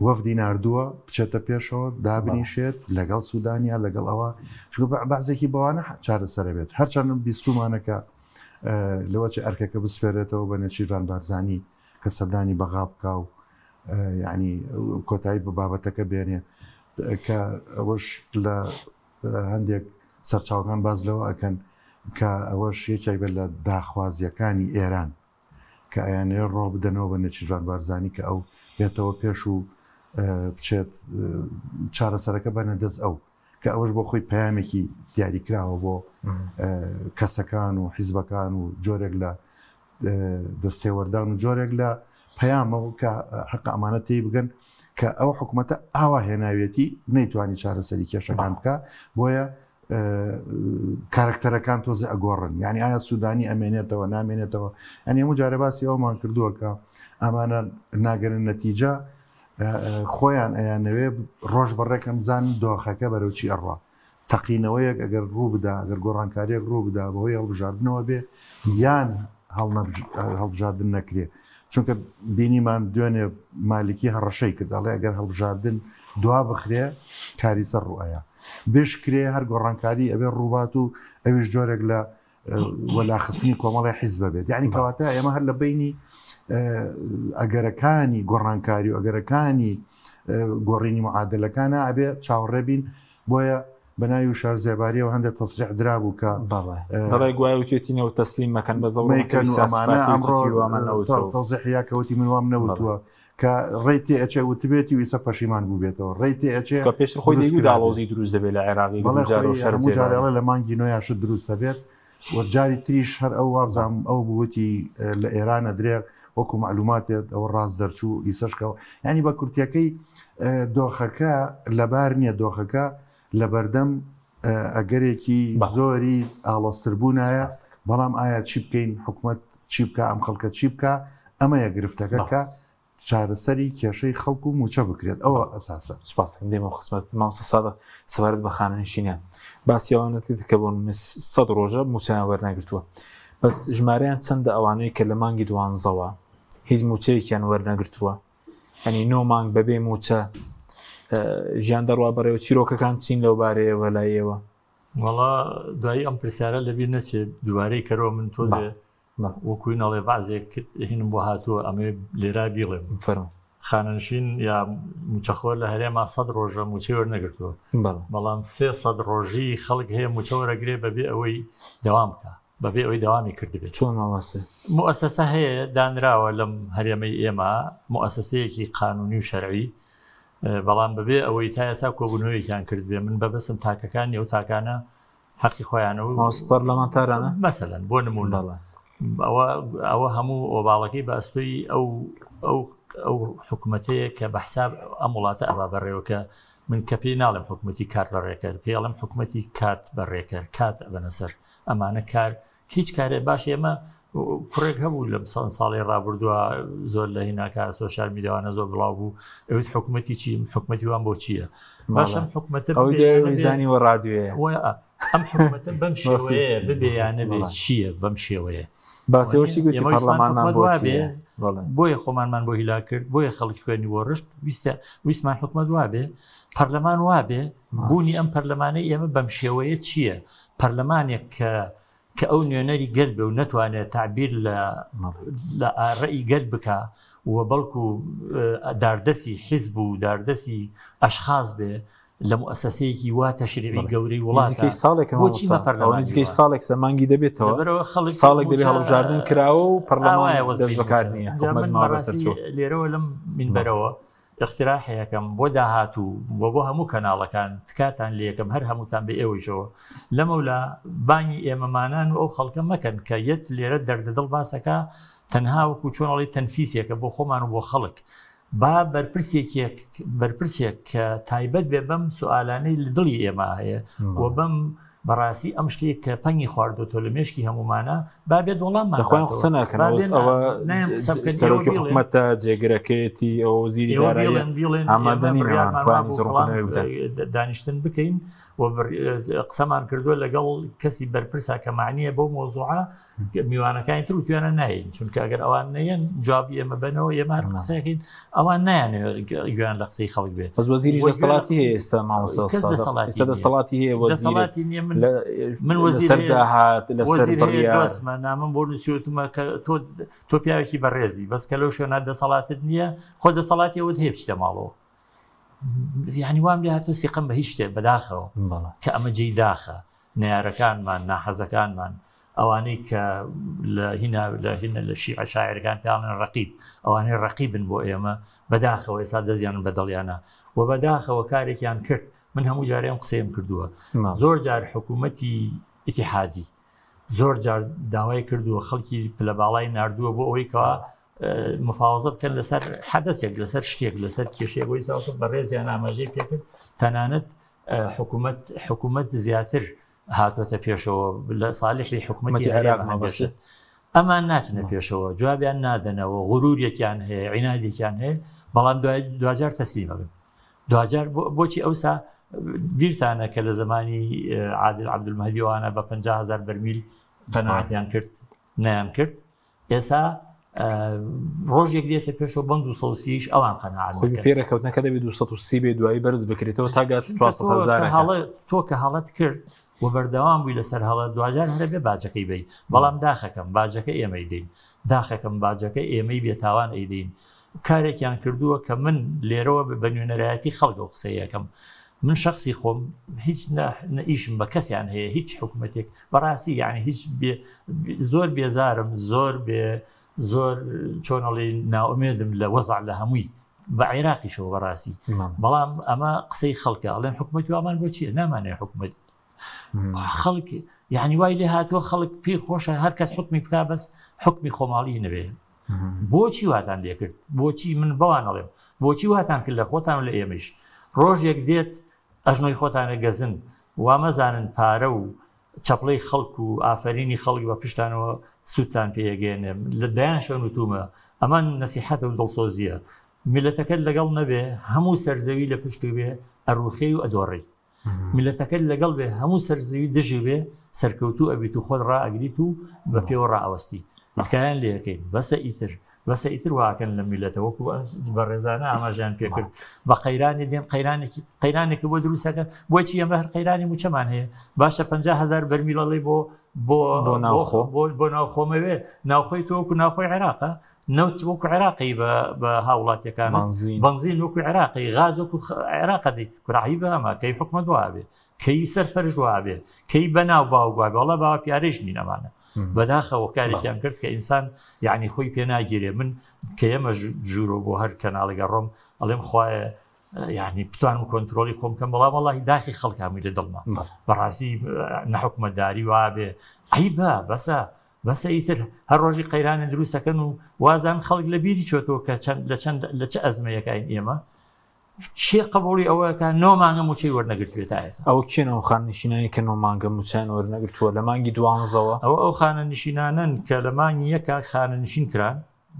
وەفدی ناردووە بچێتە پێشەوە دابنیشێت لەگەڵ سوودانیا لەگەڵ ئەوە چکە بەعزێکی بەوانە چارەسەرە بێت هەرچەند بیستومانەکە لەوە چه ئەرکەکە بسپێرێتەوە بە نەچیران بارزانی کە سەردانی بەغا بکە و یعنی کۆتایی بە بابەتەکە بێنێ کە ئەوەش لە هەندێک سەرچاوەکان باز لەوە ئەکەن کە ئەوەش یەکێک بێت لە داخوازیەکانی ئێران کە ئەیانەیە ڕۆ بدەنەوە بە نەچیران بارزانی کە ئەو بێتەوە پێش و بچێت چارەسەرەکە بەنە دەست ئەو کە ئەوەش بۆ خۆی پەیامێکی دیاریکراوە بۆ کەسەکان و حیزبەکان و جۆرێک لە دەستێوەردان و جۆرێک لە پەیامەوە کە حەق ئەمانەتی بگەن کە ئەو حکوومەتە ئاوا هێناوێتی نەیتوانی چارەسەری کێشەکان بکە بۆیە کارکتەرەکان تۆزە ئەگۆڕن یعنی ئایا سوودانی ئەمێنێتەوە نامێنێتەوە ئەنی هەموو جارە باسی ئەومان کردووە کە ئەمانە ناگەرن نەتیجە خۆیان ئەیانەوێ ڕۆژ بەڕێکم زان دۆخەکە بەرەوچی ئەڕوا تەقینەوەیەک ئەگەر ڕوو بدا ئەگەر گۆڕانکاریەک ڕوو بدا بەهۆی هەڵبژاردنەوە بێ یان هەڵبژاردن نەکرێ چونکە بینیمان دوێنێ مالکی هەڕەشەی کرد ئەڵێ ئەگەر هەڵبژاردن دوا بخرێ کاری سەر ڕوئایە بشکرێ هەر گۆڕانکاری ئەبێ ڕووبات و ئەویش جۆرێک لە وەلاخستنی کۆمەڵی حیزب بێت یعنی کەواتە ئێمە هەر لە بینی ئەگەرەکانی گۆڕانکاری و ئەگەرەکانی گۆڕینی معادلەکانە ئەبێ چاوەڕێبین بۆیە بەناوی و شار زێباریەوە هەندێک تەسریح درابوو کە دەڵی گوای وتێتینەوە تەسلیم مەکەن بە زەڵمەکەن تەوزیحیاکەوتی من وام نەوتووە کە ڕێتی ئەچێ وتبێتی ویسە پەشیمان بوو بێتەوە ڕێتی ئەچێ پێش خۆی داڵۆزی دروست دەبێت لە عێراقی جارێڵە لە مانگی نۆیاشت دروستە بێت وەرجاری تریش هەر ئەو وابزانام ئەو بوتی لە ئێرانە درێغ وەکو معلوماتێت ئەوە ڕاست دەرچوو ئیسەشکەوە ینی بە کورتەکەی دۆخەکە لەبار نییە دۆخەکە لە بەردەم ئەگەرێکی زۆری ئاڵۆستربوونایە بەڵام ئایا چی بکەین حکوومەت چی بکە ئەم خەڵکە چی بکە ئەمە یە گرفتەکە کە چارەسەری کێشەی خەڵکو و موچە بکرێت ئەوە ئەساسە سپاس دێمە خسمەت مامۆستا سادق سەبارەت بە خانەنشینیان باسییاوانەت کە بۆ 100 ڕۆژە موچەیان وەرنەگرتووە بەس ژمارەیان چەندە ئەوانەیە کە لە مانگی 12ەوە هیچ موچەیەکیان وەرنەگرتووە ئەنی 9 مانگ بەبێ موچە ژیان دەڕوا بەڕێوە چیرۆکەکان چین لەو بارەیەوە لایەوە وەڵا دوایی ئەم پرسیارە لەبیر نەچێت دووارەی کەرەوە من تۆزێ وەکوی نەڵێ بازێک هینم بۆ هاتووە ئەمێ لێرا بیڵێم فەرمو خانەنشین یا موچەخۆر لە هەرێما 100 ڕۆژە موچەی وەرنەگرتووە بەڵام 300 ڕۆژی خەڵک هەیە موچە وەرەگرێ بەبێ ئەوەی دەوام بکە بەبێ ئەوەی داوامی کردبێت چۆن ماوەسێ موسسە هەیە دانراوە لەم هەرێمەی ئێمە موسسەیەکی قانونی و شەرعی بەڵام بەبێ ئەوەی تا ئێستا کۆبوونەوەیەکیان کردبێ من بەبەسم تاکەکانی ئەو تاکانە حەقی خۆیانەوە ماستەر لەمان تارانە مەسەلەن بۆ نمونە ئەوە هەموو ئۆباڵەکەی بە ئەسپەی ئەو حکوومەتەیە کە بە حساب ئەم وڵاتە ئەوا بەڕێوەکە من کە پێی ناڵێم حکوومەتی کات بەڕێکرد پێڵم حکوومەتی کات بەڕێکرد کات بەنەسەر ئەمانە کار هیچ کارێ باش ئێمە کوڕێک هەبوو لە ساڵی ڕابردووە زۆر لە هیناکە سۆشال میدیاوانە زۆر بڵاو بوو ئەویت حکوومەتی چی حکوومەتی وان بۆ چییە باشم حکوومەتە زانی وە ڕادیوەیە ئەم حکوومەتە بەم شێوەیە ببێ یان نەبێت چییە بەم شێوەیە باسیەوەشی گوتی پەرلەمانمان بۆ بۆیە خۆمانمان بۆ هیلا کرد بۆیە خەڵکی خوێنی بۆ ڕشت ویستمان حکومەت وابێ پەرلەمان وابێ بوونی ئەم پەرلەمانەی ئێمە بەم شێوەیە چییە پەرلەمانێک کە ئەو نوێنەری گەل بێ و نەتوانێت تعبیر لە ئاڕەئی گەل بکە و بەڵکو داردەسی حیزب و داردەسی ئەشخاص بێ لە مؤسسەیەکی وا تەشریعی گەورەی وڵاتەکەی ساڵێک سەمانگی دەبێتەوە ساڵێک دەبێت هەڵبژاردن کراوە و پەرلەمان دەست بەکار نییە لێرەوە لەم منبەرەوە اقتراحەکەم بۆ داهاتوو بۆ هەموو کەناڵەکان تکاتان لێکم هەر هەمووتان بە ئێوەیشەوە لەمەولا بانی ئێمەمانان و ئەو خەڵکە مەکەن کە یەت لێرە دەردەدڵ باسەکە تەنها وەکو چۆنەڵی تەنفیسێکە بۆ خۆمان و بۆ خەڵک با بەرپرسێک کە تایبەت بێ بەم سوالانەی لە دڵی ئێمە هەیە و بەم بەڕاستی ئەم شتێک کە پەنگی خواردۆتۆ لە مێشکی هەمومانە با بێت وەڵاممان خۆیان قسە ناکەن سەرۆکی حکوومەتە جێگرەکەیەتی ئەو زیری دانیشتن بکەین و قسەمان کردووە لەگەڵ کەسی بەرپرسا کە معنیە بەو مۆزوعە میوانەکانی تر و توێنە ناین چونکە ئەگەر ئەوان نەیەن جوابی ئێمە بنەوە ئێمە هەر قسەکەین ئەوان نایانێت گویان لە قسەی خەڵک بێت بەس وەزیری دەسەڵاتی هەیە ئێستا مامۆستا دەسەڵاتی هەیە من وەزیر داهات لەسەر بڕیارمە نامم بۆ نووسیوتمە کە تۆ پیاوێکی بەڕێزی بەس کە لەو شوێنە دەسەڵاتت نییە خۆ دەسەڵاتیەوەت هەیە بچتە ماڵەوە یعنی وام لێ هاتووە سیقم بە هیچ شتێ بەداخەوە کە ئەمە جێی داخە نەیارەکانمان ناحەزەکانمان ئەوانەی کە لە شیعە شاعرەکان پێڵێن ڕەقیب ئەوانەی ڕەقیبن بۆ ئێمە بەداخەوە ئێستا دەزیانن بەدڵیانە و بەداخەوە کارێکیان کرد من هەموو جارێم قسەیم کردووە زۆر جار حکوومەتی ئیتیحادی زۆر جار داوای کردووە خەڵکی پلە باڵای ناردووە بۆ ئەوەی کەوا مفاوزە بکەن لەسەر حەدەسێک لەسەر شتێک لەسەر کێشەیە بۆی ساوتە بەڕێزیان ئاماژەی پێکرد تەنانەت حکوومەت زیاتر هاتوۆتە پێشەوە لە ساڵحی حکوومەتی عێراق مەبەشت ئەمان ناچنە پێشەوە جوابیان نادەنەوە غرورێکیان هەیە عینادێکیان هەیە بەڵام دوجار تەسلیمە بن دوجار بۆچی ئەوسا بیرتانە کە لە زمانی عادل عەبدولمەهدیوانە بە 50,000 بەرمیل پەناهیان کرد نیان کرد ئێستا ڕۆژێک دێتە پێشەوە بەند 230 ئەوان قەناعەت پێرەکەوتنەکە دەبێت 230 بێ دوایی بەرز بکرێتەوە تاگات 400,000 تۆ کە هەڵەت کرد و بەردەوام بووی لەسەر هەڵە دوجار هەرە بێ باجەکەی بی بەڵام داخەکەم باجەکە ئێمەی دەین داخەکەم باجەکە ئێمەی بێتاوان ئەیدەین کارێکیان کردووە کە من لێرەوە بە نوێنەرایەتی خەڵکە قسەیەکەم من شخصی خۆم هیچ ئیشم بە کەسیان هەیە هیچ حکوومەتێک بەڕاستی یعنی هیچ زۆر بێزارم زۆر چۆنەڵی ناومێدم لە وەزع لە هەمووی بە عێراقیشەوە بەڕاستی بەڵام ئەمە قسەی خەڵکە ئەڵێن حکوومەتی وامان بۆ چییە نامانێ حکوومەت خەڵک یعنی وای لێ هاتووە خەڵک پێی خۆشە هەر کەس حکمی بکا بەس حکمی خۆماڵی نەبێ بۆچی واتان لێ کرد بۆچی من بەوان ئەڵێم بۆچی واتان کرد لە خۆتان لە ئێمەش ڕۆژێک دێت ئەژنۆی خۆتانە گەزن وامەزانن پارە و چەپڵەی خەڵک و ئافرینی خەڵک بە پشتانەوە سوودتان پێگەێنێ لە دایان شەون وتومە ئەمان نەسیحەتە و دڵسۆزیە میلەتەکەت لەگەڵ نەبێ هەموو سەرزەوی لە پشت بێ ئەڕوخێ و ئەدۆڕی میلەتەکەت لەگەڵ بێ هەموو سەرزەوی دژی بێ سەرکەوتوو ئەبیت و خۆت ڕائەگریت و بە پێوە ڕائەوەستی کایان لێەکەین بەسە ئیتر واکەن لە میلەتەوەکو بە ڕێزانە ئاماژیان پێکرد بە قەیرانی دێم قەیرانێکی بۆ دروستەکە بۆچی ئەمە هەر قەیرانی موچەمان هەیە باشە 50,000 بەرمیلەڵی بۆ ناوخۆمەوێ ناوخۆی تۆکو ناوخۆی عێراقە نەوت وەکو عێراقی بە هاوڵاتیەکان بنزین وەکو عێراقی غاز وەکو عێراقەدی کوڕایی بەمە کەی حکومەت وابێ کەی سەرپەرژ وابێ کەی بەناو باوگوابێ وەڵا باوە پیارێژ نین ئەمانە بەداخەوە کارێکیان کرد کە ئینسان یعنی خۆی پێ ناگیرێ من کە ئێمە ژوورۆ بۆ هەر کەناڵێگە ڕۆم ئەڵێم خوایە یعنی بتوانم کۆنتترۆلی خۆم کەم بەڵام وەڵی داخی خەڵکامی لە دڵما بەڕاستی نەحکومەتداری وابێ ئەی بەسە ئیتر هەر ڕۆژی قەیرانە دروستەکەن و وازان خەڵک لە بیری چۆتەوە کە لە چه ئەزمەیەکین ئێمە چێ قبولی ئەوەکە 9 مانگە موچەی وەرنەگرتوێت تا ئێستا ئەو کێنەوە خان نیشینایی کە 9 مانگە موچیان وەرنەگرتووە لە مانگی 12ەوە ئەو خانە نیشینانن کە لە مانگی یەکە خانە نشین کران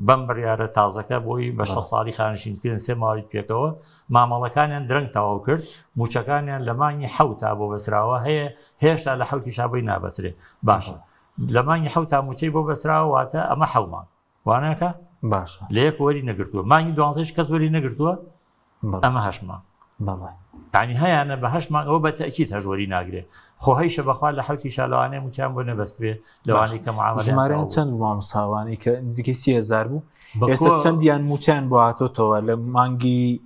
بەم بڕیارە تازەکە بۆی بە 6 ساڵی خانشینکردن 3 ماڵی پێکەوە مامەڵەکانیان درەنگ تەواو کرد موچەکانیان لە مانگی 7 تا بۆ بەسراوە هەیە هێشتا لە 7 شابەی نابەسرێ باشە لە مانگی 7 تا موچەی بۆ بەسراوە واتە ئەمە 7 مانگ وانەکە باشە لە یەک وەری نەگرتووە مانگی 12 کەس وەری نەگرتووە ئەمە 8 مانگ ینی هەیەە بە 8 مانگ ئەوە بە تەکید هەژوەری ناگرێت خۆ هەیشە بەخوا لە 7 شالوانێ موچیان بۆ نەبەسترێ لەوانی کە ژمارەیان چەند مامۆستاوانی کە نزیکەی 30,000 بوو ئێستا چەندیان موچیان بۆ هاتۆتەوە لە مانگی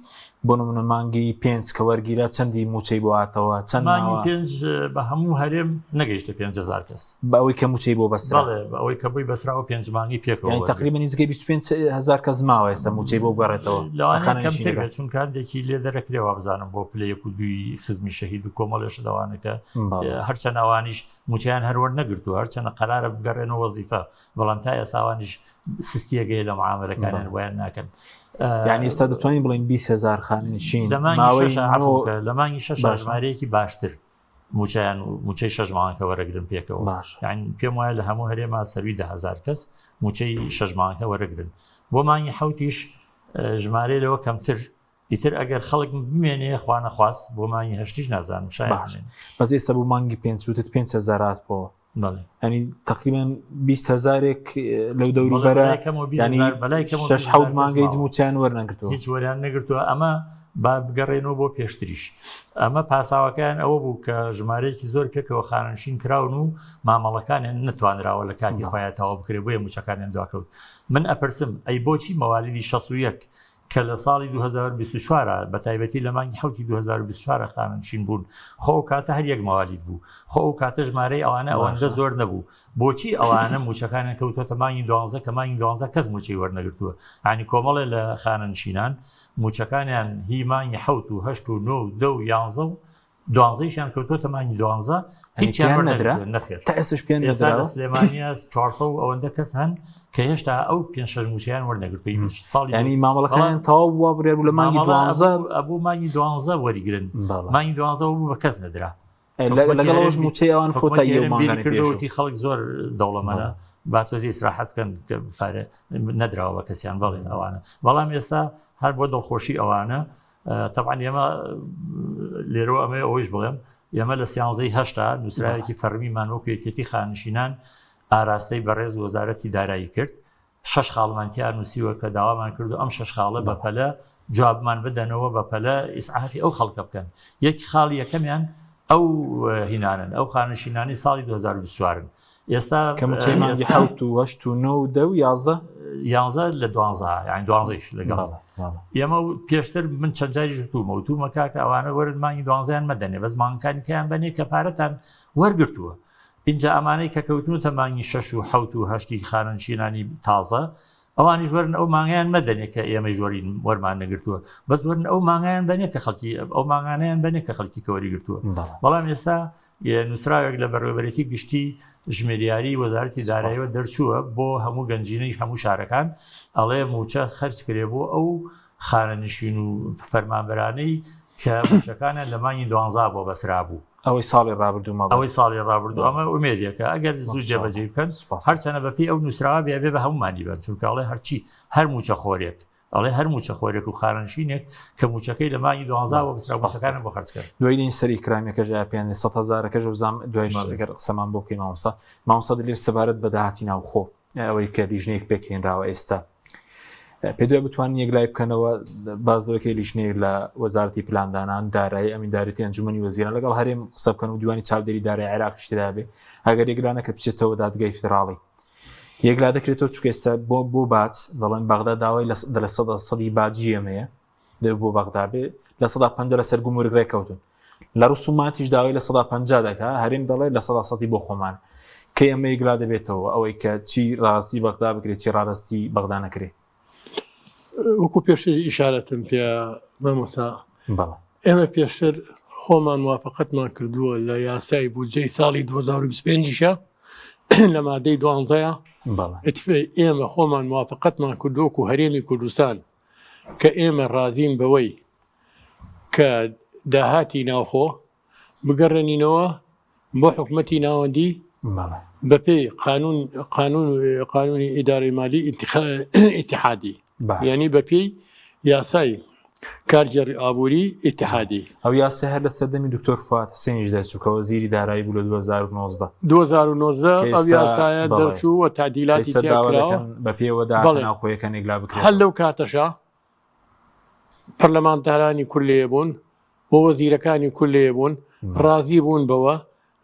بۆ نمونە مانگی 5 کە وەرگیرە چەندی موچەی بۆ هاتەوە چەند مانگی 5 بە هەموو هەرێم نەگەیشتە 5,000 کەس بە ئەوەی کە موچەی بۆ بەسترا بە ئەوەی کە بووی بەسراوە 5 مانگی پێکەوە تقریبا نزیکەی 25,000 کەس ماوە ئێستا موچەی بۆ بگەڕێتەوە لەوانەکەم چون کاندێکی لێ دەرەکرێەوە بزانم بۆ پلە 1 و 2 خزمی شەهید و کۆمەڵێش داوانەکە هەرچەند ئەوانیش موچیان هەروەر نەگرتووە هەرچەندە قەرارە بگەڕێنەوە وەزیفە بەڵام تا ئێساوانیش سستیەگەی لە معاملەکانیان وایان ناکەن یعنی ئێستا دەتوانین بڵین 20,000 خانشین لە مانگی 6 ژمارەیەکی باشتر موچەی 6 مانگەکە وەرەگرن پێکەوە یعنی پێم وایە لە هەموو هەرێما سەروی 10,000 کەس موچەی 6 مانگەکە وەرەگرن بۆ مانگی 7 ژمارە لەوە کەمتر ئیتر ئەگەر خەڵک بمێنێ خوا نەخواست بۆ مانگی 8 نازانم شاید بەس ئێستا بۆ مانگی 5 وتت 5,000 هاتبەوە ینی تقریبا 20,000 لەو دەوروبەرە ینی 6-7 مانگە هیچ موچیان وەرنەگرتووە هیچ وەریان نەگرتووە ئەمە با بگەڕێنەوە بۆ پێشتریش ئەمە پاساوەکەیان ئەوە بوو کە ژمارەیەکی زۆر پێکەوە خانشین کراون و مامەڵەکانیان نەتوانراوە لە کاتی خۆیانەوە بکرێ بۆیە موچەکانیان دواکەوت من ئەپرسم ئەی بۆچی مەوالیدی 61 کە لە ساڵی 2024 بە تایبەتی لە مانگی 2024 خانشین بوون خۆ کاتە هەر یەک مەوالید بوو خۆ کاتە ژمارەی ئەوانە ئەوەندە زۆر نەبوو بۆچی ئەوانە موچەکانیان کەوتۆتە مانگی 12 کە مانگی 12 کەس موچەی وەرنەگرتووە ینی کۆمەڵێ لە خانشینان موچەکانیان هی مانگی 7 و 8 و 9 و 10 و 11 و 12شیان کەوتۆتە مانگی 12 هیچیان نەخێر تا ئێستش پێیان نەدراوە سلێمانیە 400 و ئەوەندە کەس هەن کە هێشتا ئەو 5-6 موچیان وەرنەگرتووی ساڵی ینی مامەڵەکان تەواو وا بڕێ بوو لە مانگی 12 ئەبوو مانگی 12 وەریگرن مانگی 12 بوو بە کەس نەدرا لەگەڵەوەش موچەی ئەوان فۆتایی ئەو مانگانەی پێشوتی خەڵک زۆر دەوڵەمەنە با تۆزی ئیسراحەت بکەن کە نەدراوە بە کەسیان بەڵێن ئەوانە بەڵام ئێستا هەر بۆ دڵخۆشی ئەوانە طبعا ئێمە لێرەوە ئەمە ئەوەیش بڵێم ئێمە لە 11 نووسراوێکی فەرمیمان وەکو یەکێتی خانشینان ئاراستەی بەڕێز وەزارەتی دارایی کرد 6 خاڵمانتیان نووسیوە کە داوامان کردو ئەم 6 خاڵە بەپەلە جوابمان بدەنەوە بەپەلە ئیسعافی ئەو خەڵکە بکەن یەکی خاڵی یەکەمیان ئەو هینانن ئەو خانشینانی ساڵی 2024 ئێستا کە موچەی مانگی 7 و 8 و 9 و 10 و 11 لە 12 یعنی 12ش لەگەڵ ئێمە پێشتر من چەند جاری ژوتومە وتومە کاکە ئەوانە وەرن مانگی 12یان مەدەنێ بەس مانگەکانی تیان بەنێ کە پارەتان وەرگرتووە اینجا ئەمانەی کە کەوتنوتە مانگی 6 و 7 و 8 خانشینانی تازە ئەوانی ژوەرن ئەو مانگیان مەدەنێ کە ئێمە ژوەرین وەرمان نەگرتووە بەس وەرن ئەو مانگیان بەنێ کە خەڵکی ئەو مانگانیان بەنێ کە خەڵکی کەوەری گرتووە بەڵام ئێستا نووسراوێک لە بەڕێوەبەرێتی گشتی ژمێریاری وەزارەتی داراییەوە دەرچووە بۆ هەموو گەنجینەی هەموو شارەکان ئەڵێ موچە خەرج کرێ بۆ ئەو خانەنشین و فەرمانبەرانەی کە موچەکانیان لە مانگی 12 بۆ بەسرا بوو ئەوەی ساڵی ڕابردوومە ئەوەی ساڵی ڕابردوو ئەمە ئومێدیەکە ئەگەر زوو جێبەجێ بکەن هەرچەنە بەپی ئەو نووسراوە بێ بە هەمومانی بن چونکە ئەڵێ هەرچی هەر موچە خۆرێک ئەڵێ هەر موچە خۆرێک و خانشینێک کە موچەکەی لە مانگی 12 بۆ بەسرا موچەکانە بۆ خەرج کرد دوای دین سەری کرامەکەش پێیان 100,000 کەش زام دوایش ئەگەر قسەمان بۆ بکەین مامۆستا دلیر سەبارەت بە داهاتی ناوخۆ ئەوەی کە لیژنەیەک پێکهێنراوە ئێستا پێ دوای بتوانین یەکلای بکەنەوە بازدەوەکەی لیژنەیەک لە وەزارەتی پلاندانان دارایی ئەمینداریەتی ئەنجومەنی وەزیران لەگەڵ هەرێم قسە بکەن و دیوانی چاودێری دارایی عێراقیش تێدا بێ ئەگەر یەکلانەکە بچێتەوە دادگای فدراڵی یەکلا دەکرێتەوە چونکە ئێستا بۆ باج دەڵێن بەغدا داوای لە 100% باجی ئەمەیە بۆ بەغدا بێ لە 150 لەسەر گوم و ڕێ کەوتون لە ڕوسوماتیش داوای لە 150 دەکا هەرێم دەڵێ لە 100% بۆ خۆمان کە ئەمە یەکلا دەبێتەوە ئەوەی کە چی ڕاستی بەغدا بکرێت چی ڕادستی بەغدا نەکرێت وەکو پێشتر ئیشارەتم پێ مامۆستا ئێمە پێشتر خۆمان موافقەتمان کردووە لە یاسای بودجەی ساڵی 2025 لە مادەی 12 ئێمە خۆمان موافقەتمان کردووەکو هەرێمی کوردستان کە ئێمە ڕازین بەوەی کە داهاتی ناوخۆ بگەڕێنینەوە بۆ حکومەتی ناوەندی بەپێی قانونی ئیدارەی مالی ئیتیحادی یعنی بەپێی یاسای کارجێڕی ئابووری ئیتیحادی. ئەو یاسا هەر لە سەردەمی دکتۆر فواد حسێنیش دەچووکە وەزیری دارایی بوو لە 2019 ئەو یاسایە دەرچوو و تعدیلاتی تێکراوە بە پێوەدا ناوخۆیەکان ئیگلا بکرێت. هەر لەو کاتەشە پەرلەمانتارانی کورد لێ بوون بۆ وەزیرەکانی کورد لێ بوون ڕازی بوون بەوە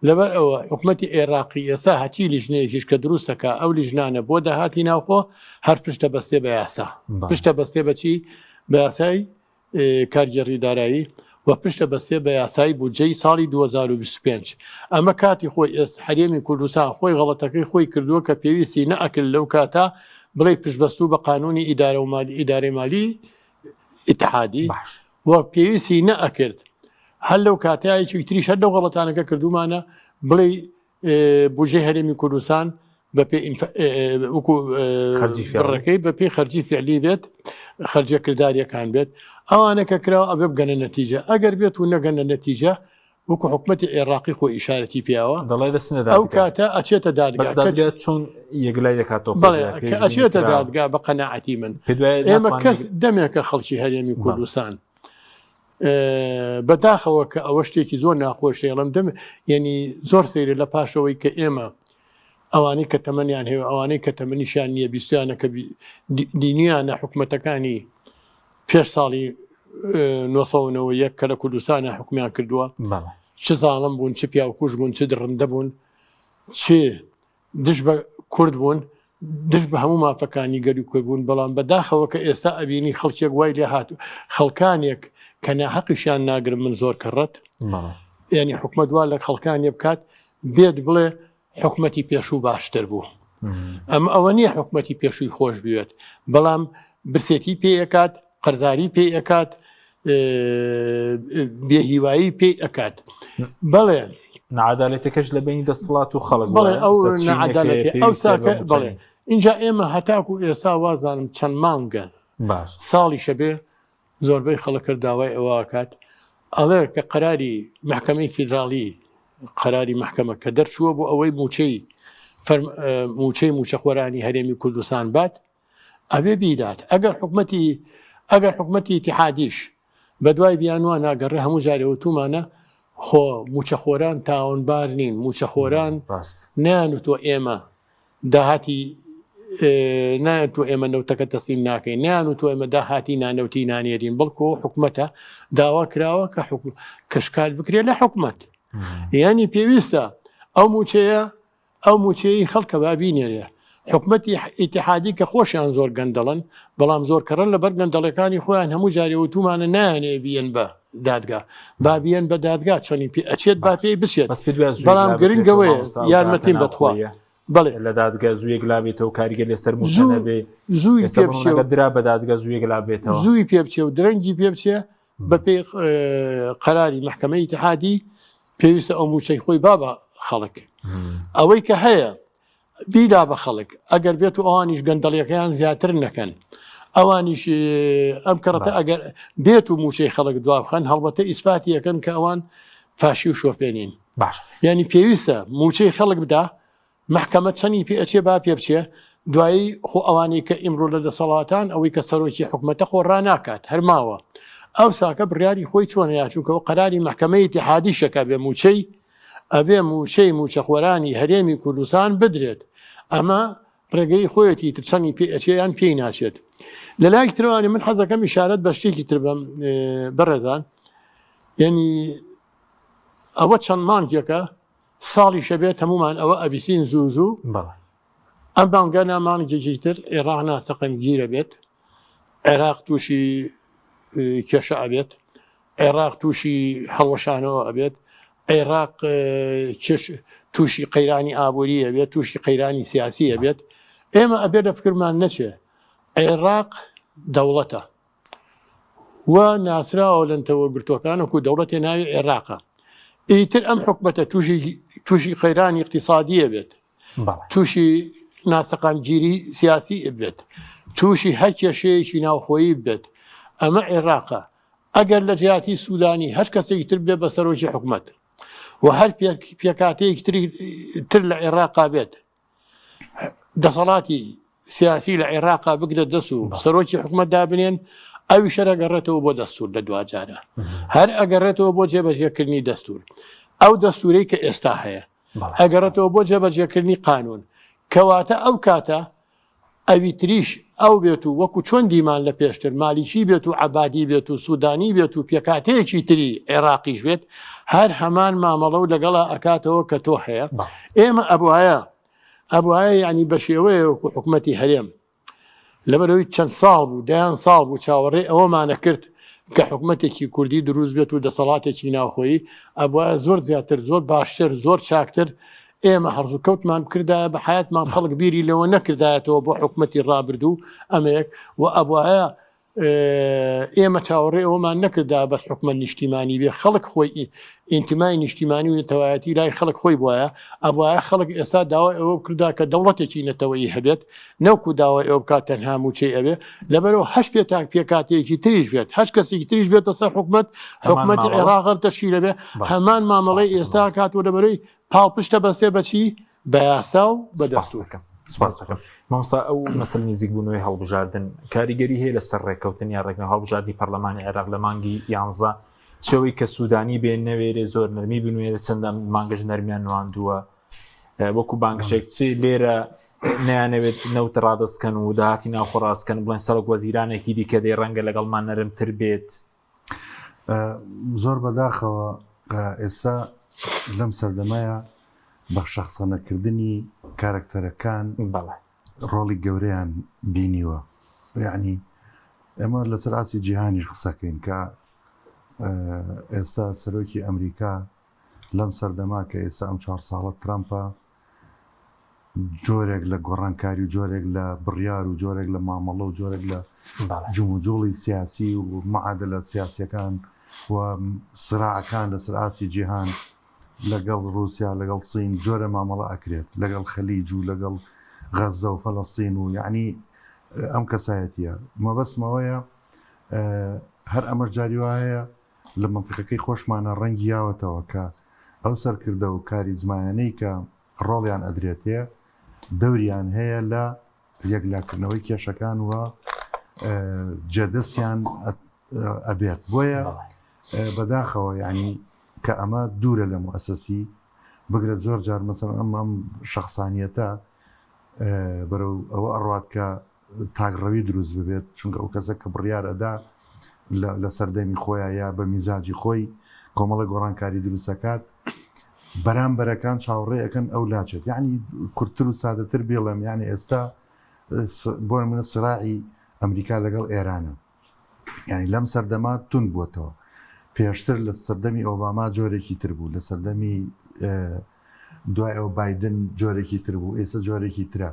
لەبەر ئەوە حکومەتی عێراقی ئێستا هەچی لیژنەیەکیش کە دروستەکە ئەو لیژنانە بۆ داهاتی ناوخۆ هەر پشتە بەستێ بە یاسا پشتە بەستێ بەچی بە یاسای کارگەڕی دارایی و پشتە بەستێ بە یاسای بودجەی ساڵی 2025 ئەمە کاتی خۆی هەرێمی کوردستان خۆی غەڵەتەکەی خۆی کردووە کە پێویستی نەئەکرد لەو کاتە بڵێ پشتبەستوو بە قانونی ئیدارەی مالی ئیتیحادی و پێویستی نەئەکرد هەر لەو کاتایەکی تریش هەر لەو غەڵەتانەکە کردومانە بڵێ بودجەی هەرێمی کوردستان ڕەکەی بە پێی خەرجی فعلی بێت خەرجە کرداریەکان بێت ئەوانە کە کراوە ئەبێ بگەنە نەتیجە ئەگەر بێت و نەگەنە نەتیجە وەکو حکومەتی عێراقی خۆی ئیشارەتی پیاوە ئەو کاتە ئەچێتە دادگا چۆن یەکلای دەکاتەوە ئەچێتە دادگا بە قەناعەتی من ئێمە کەس دەمێکە خەڵکی هەرێمی کوردستان بەداخەوە کە ئەوە شتێکی زۆر ناخۆشێڵم دەم یعنی زۆر سەیرە لە پاشەوەی کە ئێمە ئەوانەی کە تەمەنیان هەیە ئەوانەی کە تەمەنیشان نییە بیستیانە کە دینیانە حکوومەتەکانی پێش ساڵی 1990 کە لە کوردستانە حکومیان کردووە چ زاڵم بوون چ پیاوکوش بوون چ درڕندە بوون چ دش بە کورد بوون دش بە هەموو مافەکانی گەری کورد بوون بەڵام بەداخەوە کە ئێستا ئەبینی خەڵکێک وای لێ هاتو خەڵکانێک کە ناحەقیشیان ناگرم من زۆر کەڕەت یعنی حکومەت وا لە خەڵکانێ بکات بێت بڵێ حکومەتی پێشوو باشتر بوو ئەمە ئەوە نییە حکومەتی پێشووی خۆش بوێت بەڵام برسێتی پێ ئەکات قەرزاری پێ ئەکات بێهیوایی پێی ئەکات بەڵێ نعادالێتەکەش لە بینی دەسەڵات و خەڵک بڵێ ئەو نعادالەتی ئەو ساکە بڵێ اینجا ئێمە هەتاکو ئێستا وازانم چەند مانگە باش ساڵی شەبێ زۆربەی خەڵک کرد داوای ئەوەکات ئەڵێ کە قەراری محکەمەی فیدراڵی قەراری محکەمە کە دەرچووە بۆ ئەوەی موچەی موچەخۆرانی هەرێمی کوردستان بات ئەوێ بیدات ئەگەر حکومەتی ئیتیحادیش بە دوای بیانوان ناگەڕێ هەموو جارەوە تومانە خۆ موچەخۆران تاوانبار نین موچەخۆران نیانوتۆ ئێمە داهاتی نایەتوە ئێمە نەوتەکە تەسلیم ناکەین نیانوتۆ ئێمە داهاتی نانەوتی نانێرین بەڵکو حکومەتە داوا کراوە کە شکال بکرێت لە حکومەت یعنی پێویستە ئەو موچەیە خەڵکە بابینێرێ حکومەتی ئیتیحادی کە خۆشیان زۆر گەندەڵن بەڵام زۆر کەڕە لەبەر گەندەڵەکانی خۆیان هەموو جارێ تومانە نایانێ بیەن بە دادگا بابیەن بە دادگا چۆنی ئەچێت با پێی بچێت بەڵام گرنگەوەیە یارمەتیم بەتخوا بڵێ لە دادگا زوویەک لابێتەوە کاریگە لەسەر موچەنەبێ زووی پێ درا بە دادگا زوویەک لابێتەوە زووی پێ بچێ و درەنگی پێ بچێ بە پێی قەراری محکەمەی ئیتیحادی پێویستە ئەو موچەی خۆی بابە خەڵک ئەوەی کە هەیە بیدا بە خەڵک ئەگەر بێت و ئەوانیش گەندەڵیەکەیان زیاتر نەکەن ئەوانیش ئەم کەڕەتە ئەگەر بێت و موچەی خەڵک دوابخەن هەڵبەتە ئیسپاتی یەکەن کە ئەوان فاشی و شۆفێنین باش ینی پێویستە موچەی خەڵک بدا محکەمە چەندی پێ ئەچێ با پێ بچێ دوایی خۆ ئەوانەی کە ئیمڕۆ لە دەسەڵاتان ئەوەی کە سەرۆکی حکومەتە خۆڕا ناکات هەرماوە ئەو ساکە بڕیاری خۆی چۆنە یاچووکەەوە قەراری محکەمەی ئیتیحادی شەکە بێ موچەی ئەبێ موچەی موچەخۆرانی هەرێمی کوردستان بدرێت ئەمە ڕێگەی خۆیەتی ترچەنی پێ ئەچێیان پێی ناچێت لە لای ترەوانی من حەزەکەم ئیشارەت بە شتێکی تر بم بەڕێزان یعنی ئەوە چەند مانگێکە ساڵی شەبێت هەمومان ئەوە ئەبیسین زوو ئەم بانگە نامانگێکی تر عێراق ناچەقەم گیرە بێت عێراق تووشی کێشە ئەبێت عێراق تووشی هەڵوەشانەوە ئەبێت عێراق تووشی قەیرانی ئابووری ئەبێت تووشی قەیرانی سیاسی ئەبێت ئێمە ئەبێت لە فکرمان نەچێ عێراق دەوڵەتە و ناسراوە لەنتەوە گرتوەکانەکو دەوڵەتێ ناوی عێراقە ئیتر ئەم حکومەتە تووشی قەیرانی اقتصادیە بێت تووشی ناسەقامگیری سیاسی بێت تووشی هەر کێشەیەکی ناوخۆیی بێت ئەمە عێراقە ئەگەر لە جیاتی سوودانی هەر کەسێکی تر بێ بە سەرۆکی حکومەت و هەر پێکاتەیەکی تر لە عێراقا بێت دەسەڵاتی سیاسی لە عێراقا بگرە دەست و سەرۆکی حکومەت دابنێن ئەوی شەرەگەڕێتەوە بۆ دەستور لە دوجارە هەر ئەگەڕێتەوە بۆ جێبەجێکردنی دەستور ئەو دەستورەی کە ئێستا هەیە ئەگەڕێتەوە بۆ جێبەجێکردنی قانون کەواتە ئەو کاتە ئەوی تریش ئەو بێت و وەکو چۆن دیمان لە پێشتر مالیشی بێت و عەبادی بێت و سوودانی بێت و پێکاتەیەکی تری عێراقیش بێت هەر هەمان مامەڵە و لەگەڵا ئەکاتەوە کە تۆ هەیە ئێمە ئەبوایە یعنی بە شێوەیە وەکو حکومەتی هەرێم لەبەرەوەی چەند ساڵ بوو دایان ساڵ بوو چاوەڕێ ئەوەمانە کرد کە حکومەتێکی کوردی دروست بێت و دەسەڵاتێکی ناوخۆیی ئەبوایە زۆر زیاتر زۆر باشتر زۆر چاکتر ئێمە هەرزوو کەوتمان کردایە بە حیاتمان خەڵک بیری لەوە نەکردایەتەوە بۆ حکومەتی ڕابردوو ئەمەیەک و ئەبوایە ئێمە چاوەڕێ ئەوەمان نەکردا بەس حکومەت نیشتیمانی بێ خەڵک خۆی ئینتیمای نیشتیمانی و نەتەوایەتی لای خەڵک خۆی بواە ئەبوایە خەڵک ئێستا داوای ئەوە کردا کە دەوڵەتێکی نەتەوەیی هەبێت نەوکو داوای ئەوە بکات تەنها موچەی ئەوێ لەبەرەوە هەش پێکاتەیەکی تریش بێت هەچ کەسێکی تریش بێتە سەر حکومەتی عێراق تەشکیل لەبێ هەمان مامەڵەی ئێستا کاتوە لەبەرەوەی پاڵپشتە بەستێ بەچی بە یاسا و بە دەستورەکەم سپاس دەکەم مامۆستا ئەو مەسەل نزیکبوونەوەی هەڵبژاردن کاریگەری هەیە لەسەر ڕێککەوتنی یا ڕێککەوتنی هەڵبژاردننی پەرلەمانی عێراق لە مانگی 11 چێوەی کە سوودانی بێن نەوێرێ زۆر نەرمی بنوێرە چەندە مانگەش نەرمیان نواندووە وەکو بانگشێک چی لێرە نەیانەوێت نەوت ڕادەستکەن و داهاتی ناوخۆڕاستکەن بڵێن سەرۆک وەزیرانێکی دیکە دەی ڕەنگە لەگەڵمان نەرمتر بێت زۆر بەداخەوە ئێستا لەم سەردەمایە بە شەخسەنەکردنی کارکتەرەکان ڕۆڵی گەورەیان بینیوە یعنی ئێمە لەسەر ئاسی جیهانیش قسەکەین کە ئێستا سەرۆکی ئەمریکا لەم سەردەما کە ئێستا ئەم 4 ساڵە ترامپە جۆرێک لە گۆڕانکاری و جۆرێک لە بڕیار و جۆرێک لە مامەڵە و جۆرێک لە جموجۆڵی سیاسی و معادلە سیاسیەکان و سراعەکان لەسەر ئاسی جیهان لەگەڵ رووسیا لەگەڵ سین جۆرە مامەڵە ئەکرێت لەگەڵ خەلیج و لەگەڵ غەزە و فەڵەستین و یعنی ئەم کەسایەتیە مەبەستمەوەیە هەر ئەمەش جاری وایە لە منطقەکەی خۆشمانە ڕەنگی یاوەتەوە کە ئەو سەرکردە و کاری زمانەی کە ڕۆڵیان ئەدرێتەیە دەوریان هەیە لە یەکلاکردنەوەی کێشەکان وە جێدەستیان ئەبێت بۆیە بەداخەوە یعنی کە ئەمە دوورە لە موەسەسی بگرێت زۆر جار مەسەڵەن ئەم شەخصانیەتە بەرەو ئەوە ئەڕوات کە تاگڕەوی دروست ببێت چونکە ئەو کەسە کە بڕیار ئەدا لە سەردەمی خۆیان یا بە میزاجی خۆی کۆمەڵە گۆڕانکاری دروستەکات بەرامبەرەکان چاوەڕێ ئەەکەن ئەو لاچێت یعنی کورتتر و سادەتر بێڵم یعنی ئێستا بۆ منە سراعی ئەمریکا لەگەڵ ئێرانە یعنی لەم سەردەما تون بووەتەوە پێشتر لە سەردەمی ئۆباما جۆرێکی تر بوو لە سەردەمی دوای ئەو بایدن جۆرێکی تر بوو ئێستا جۆرێکی ترە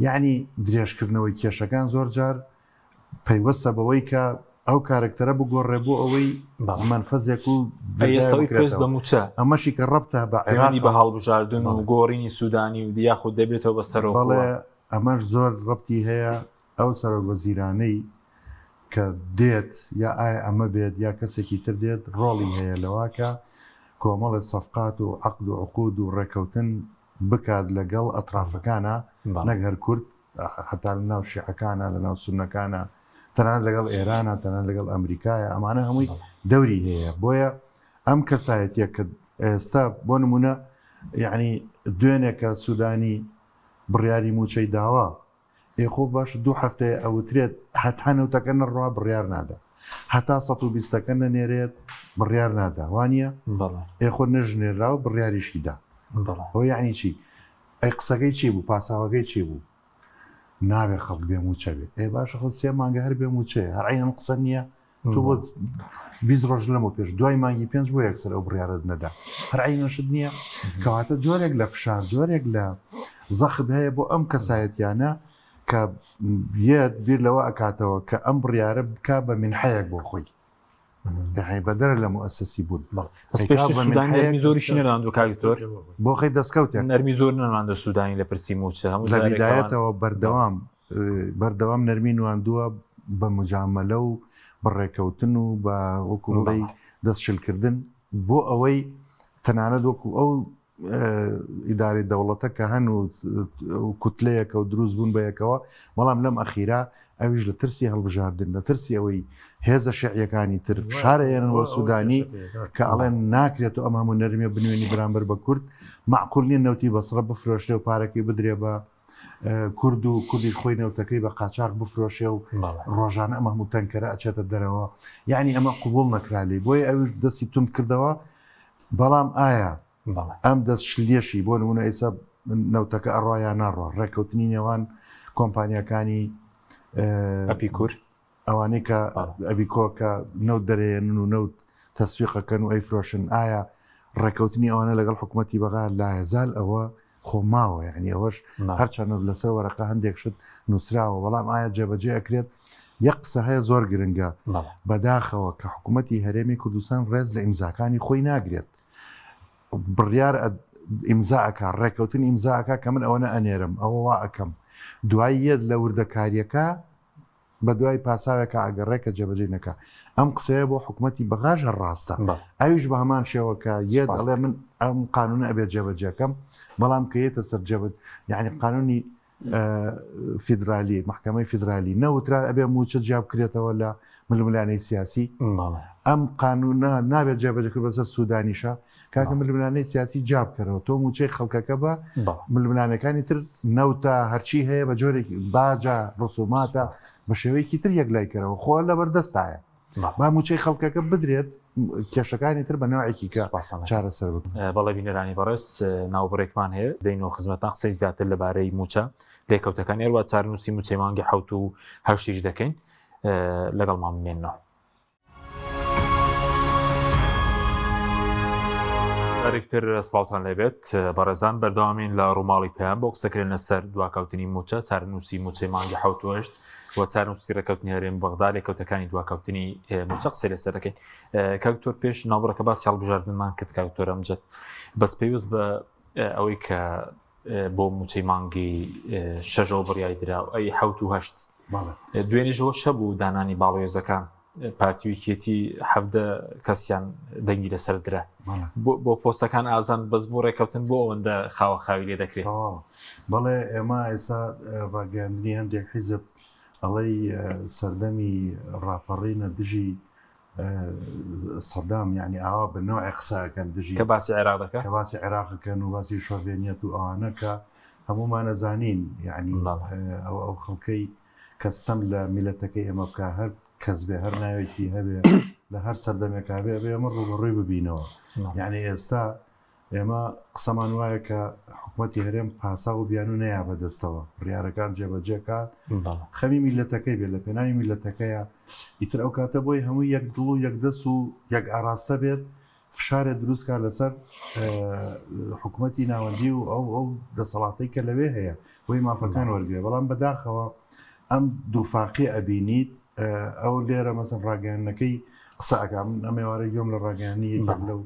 یعنی درێژکردنەوەی کێشەکان زۆر جار پەیوەستە بەوەی کە ئەو کارکتەرە بگۆڕێ بۆ ئەوەی منفەزێک و ئێستاوی پێست بە موچە ئەمەشی کە ڕەفتە بە عێرانی بە هەڵبژاردن و گۆڕینی سوودانی و دیاخود دەبێتەوە بە سەرۆک بەڵێ ئەمەش زۆر ڕەبتی هەیە ئەو سەرۆک وەزیرانەی کە دێت یا ئایا ئەمە بێت یا کەسێکی تر دێت ڕۆڵی هەیە لەواکە کۆمەڵێت سەفقات و عەقد و عقود و ڕێکەوتن بکات لەگەڵ ئەطرافەکانە نەک هەر کورد هەتا لە ناو شیعەکانە لە ناو سوننەکانە تەنانەت لەگەڵ ئێرانە تەنانەت لەگەڵ ئەمریکایە ئەمانە هەمووی دەوری هەیە بۆیە ئەم کەسایەتیە کە ئێستا بۆ نمونە یعنی دوێنێکە سوودانی بڕیاری موچەی داوا خۆ باش 2 هەفتەیە ئەوترێت هەتا نەوتەکە نەڕوا بڕیار نادا هەتا 120ەکە نەنێرێت بڕیار نادا وانە ئێخۆ نەژنێرا و بڕیاریشیدا ئەو یعنی چی ئەی قسەکەی چی بوو پاساوەکەی چی بوو ناوێ خەڵک بێ موچە بێت ئێ باشە خۆ 3 مانگە هەر بێ موچەیە هەر عینەم قسە نییە تو بۆ 20 ڕۆژ لەمە پێش دوای مانگی 5 بۆ یەکسەر ئەو بڕیارت نەدا هەر عینەشت نییە کەواتە جۆرێک لە فشار جۆرێک لە زەخت هەیە بۆ ئەم کەسایەتیانە کە یەت بیر لەوە ئەکاتەوە کە ئەم بڕیارە بکا بە منحەیەک بۆ خۆی بەدەرە لە موەسەسی بوون نەرمی زۆریشی نەلاندوو کاکتۆر بۆ خەی دەستکەوتێک نەرمی زۆر نەماندە سوودانی لە پرسی موچە هەموو لە بیدایەتەوە بەردەوام نەرمی نواندووە بە مجامەلە و بەڕێکەوتن و بە وەکوڵی دەستشلکردن بۆ ئەوەی تەنانەت وەکو ئەو ئیداری دەوڵەتە کە هەن و کوتلەیەکە و دروست بوون بەیەکەوە بەڵام لەم ئەخیرا ئەویش لە ترسی هەڵبژاردن لە ترسی ئەوەی هێزە شیعیەکانی تر فشارەیەنەوە سوودانی کە ئەڵێن ناکرێت و ئەم هەموو نەرمێ بنوێنی بەرامبەر بە کورد معقول نیە نەوتی بەسڕە بفرۆشتێ و پارەکەی بدرێ بە کورد و کوردیش خۆی نەوتەکەی بە قاچاق بفرۆشێ و ڕۆژانە ئەمە هەموو تەنکەرە ئەچێتە دەرەوە یعنی ئەمە قوبوڵ نەکرالی بۆیە ئەوش دەستی تون کردەوە بەڵام ئایا ئەم دەست شلێشی بۆ نمونە ئێستا نەوتەکە ئەڕۆیان ناڕۆ ڕێککەوتنی نێوان کۆمپانیەکانی ئەپیکور ئەوانەی کە ئەبیکۆکە نەوت دەرێنن و نەوت تەسویقەکەن و ئەیفرۆشن ئایا ڕێککەوتنی ئەوانە لەگەڵ حکوومەتی بەغا لا هێزال ئەوە خۆماوە یعنی ئەوەش هەرچەند لەسەر وەرەقە هەندێک شت نووسراوە بەڵام ئایا جێبەجێ ئەکرێت یەک قسە هەیە زۆر گرنگە بەداخەوە کە حکوومەتی هەرێمی کوردستان ڕێز لە ئیمزاکانی خۆی ناگرێت بڕیار ئیمزاکە ڕێککەوتن ئیمزاکە کە من ئەوەنە ئەنێرم ئەوە وا ئەەکەم دوای یەد لە وردەکاریەکە بە دوای پاساوێکە ئەگەڕێکە جێبەجێ نەکە ئەم قسەیە بۆ حکوومەتی بەغاژە ڕاستە ئەویش بە هەمان شێوەکە یەد ئەڵێ من ئەم قانونە ئەبێت جێبەجێکەم بەڵام کە یێتە سەر جێبەت یعنی قانونی فیدرالی محکمەی فیدرالی نەوترا ئەبێ موچە جیاب بکرێتەوە لە ململانەی سیاسی ئەم قانونە نابێت جێبەجێکرد بەسەر سوودانیشە کاکە ململانەی سیاسی جاب کردەوە تۆ موچەی خەڵکەکە بە ململانەکانی تر نەوتە هەرچی هەیە بە جۆرێکی باجە ڕسوماتە بە شێوەیەکی تر یەکلای کردەوە خۆ لە بەردەستایە با موچەی خەڵکەکە بدرێت کێشەکانی تر بە ناوێکی کە چارەسەر بکە بەڵێ بینەرانی بەڕێز ناوبڕێکمان هەیە دەینەوە خزمەتان قسەی زیاتر لەبارەی موچە لێکەوتەکان هێروە چارنووسی موچەی مانگی 7 و 8 دەکەین لەگەڵمان بمێنەوە. ئەرێکتر سڵاوتان لێبێت بەڕێزان بەردەوامین لە ڕووماڵی پێیان بۆ قسەکردن لەسەر دواکەوتنی موچە چارنووسی موچەی مانگی 7 و 8 و چارنووسی ڕێکەوتنی هەرێم بەغدا لێکەوتەکانی دواکەوتنی موچە قسەی لەسەر دەکەین. کاکتۆر پێش ناوبڕەکە باسی هەڵبژاردنمان کرد کاکتۆر ئەمجد بەس پێویست بە ئەوەی کە بۆ موچەی مانگی 6 بڕیای درا و ئەی 7 و 8 دوێنێژەوە شە بوو دانانی باڵۆێزەکان پارتیویکێتی 7 کەسیان دەنگی لەسەر درا بۆ پۆستەکان ئازان بەس بۆ ڕێکەوتن بۆ ئەوەندە خاوە خاوی لێ دەکرێت. بەڵێ ئێمە ئێستا ڕاگەاندنی هەندێک حیزب ئەڵەی سەردەمی ڕاپەڕینە دژی سەدام یعنی ئاوا بنەوەی قساکەن دژی کە باسی عێراق دەکە کە باسی عێراقەکەن و باسی شۆڤێنیەت و ئەوانەکە هەمومان نەزانین یعنی ئەو خەڵکەی کەستەم لە میلەتەکەی ئێمە بکە هەر کەس بێ هەر ناوێکی هەبێ لە هەر سەردەمێکا بێ ئێمە ڕوبڕووی ببینەوە یعنی ئێستا ئێمە قسەمان وایە کە حکوومەتی هەرێم پاسا و بیان و نەیە بەدەستەوە ڕیارەکان جێبەجێکە خەمی میلەتەکەی بێت لە پێناوی میلەتەکەیە ئیتر ئەو کاتە بۆی هەموو یەک دڵ و یەکدەست و یەک ئاراستە بێت فشارێ دروستکە لەسەر حکوومەتی ناوەندی و ئەو دەسەڵاتی کە لەوێ هەیە بۆی مافەکان وەرگێ بەڵام بەداخەوە ئەم دووفاقی ئەبینیت ئەو لێرە مەسن ڕاگەیانەکەی قسە ئەکەم ئەمێوارە گوێم لە ڕاگەیانی یەک لەو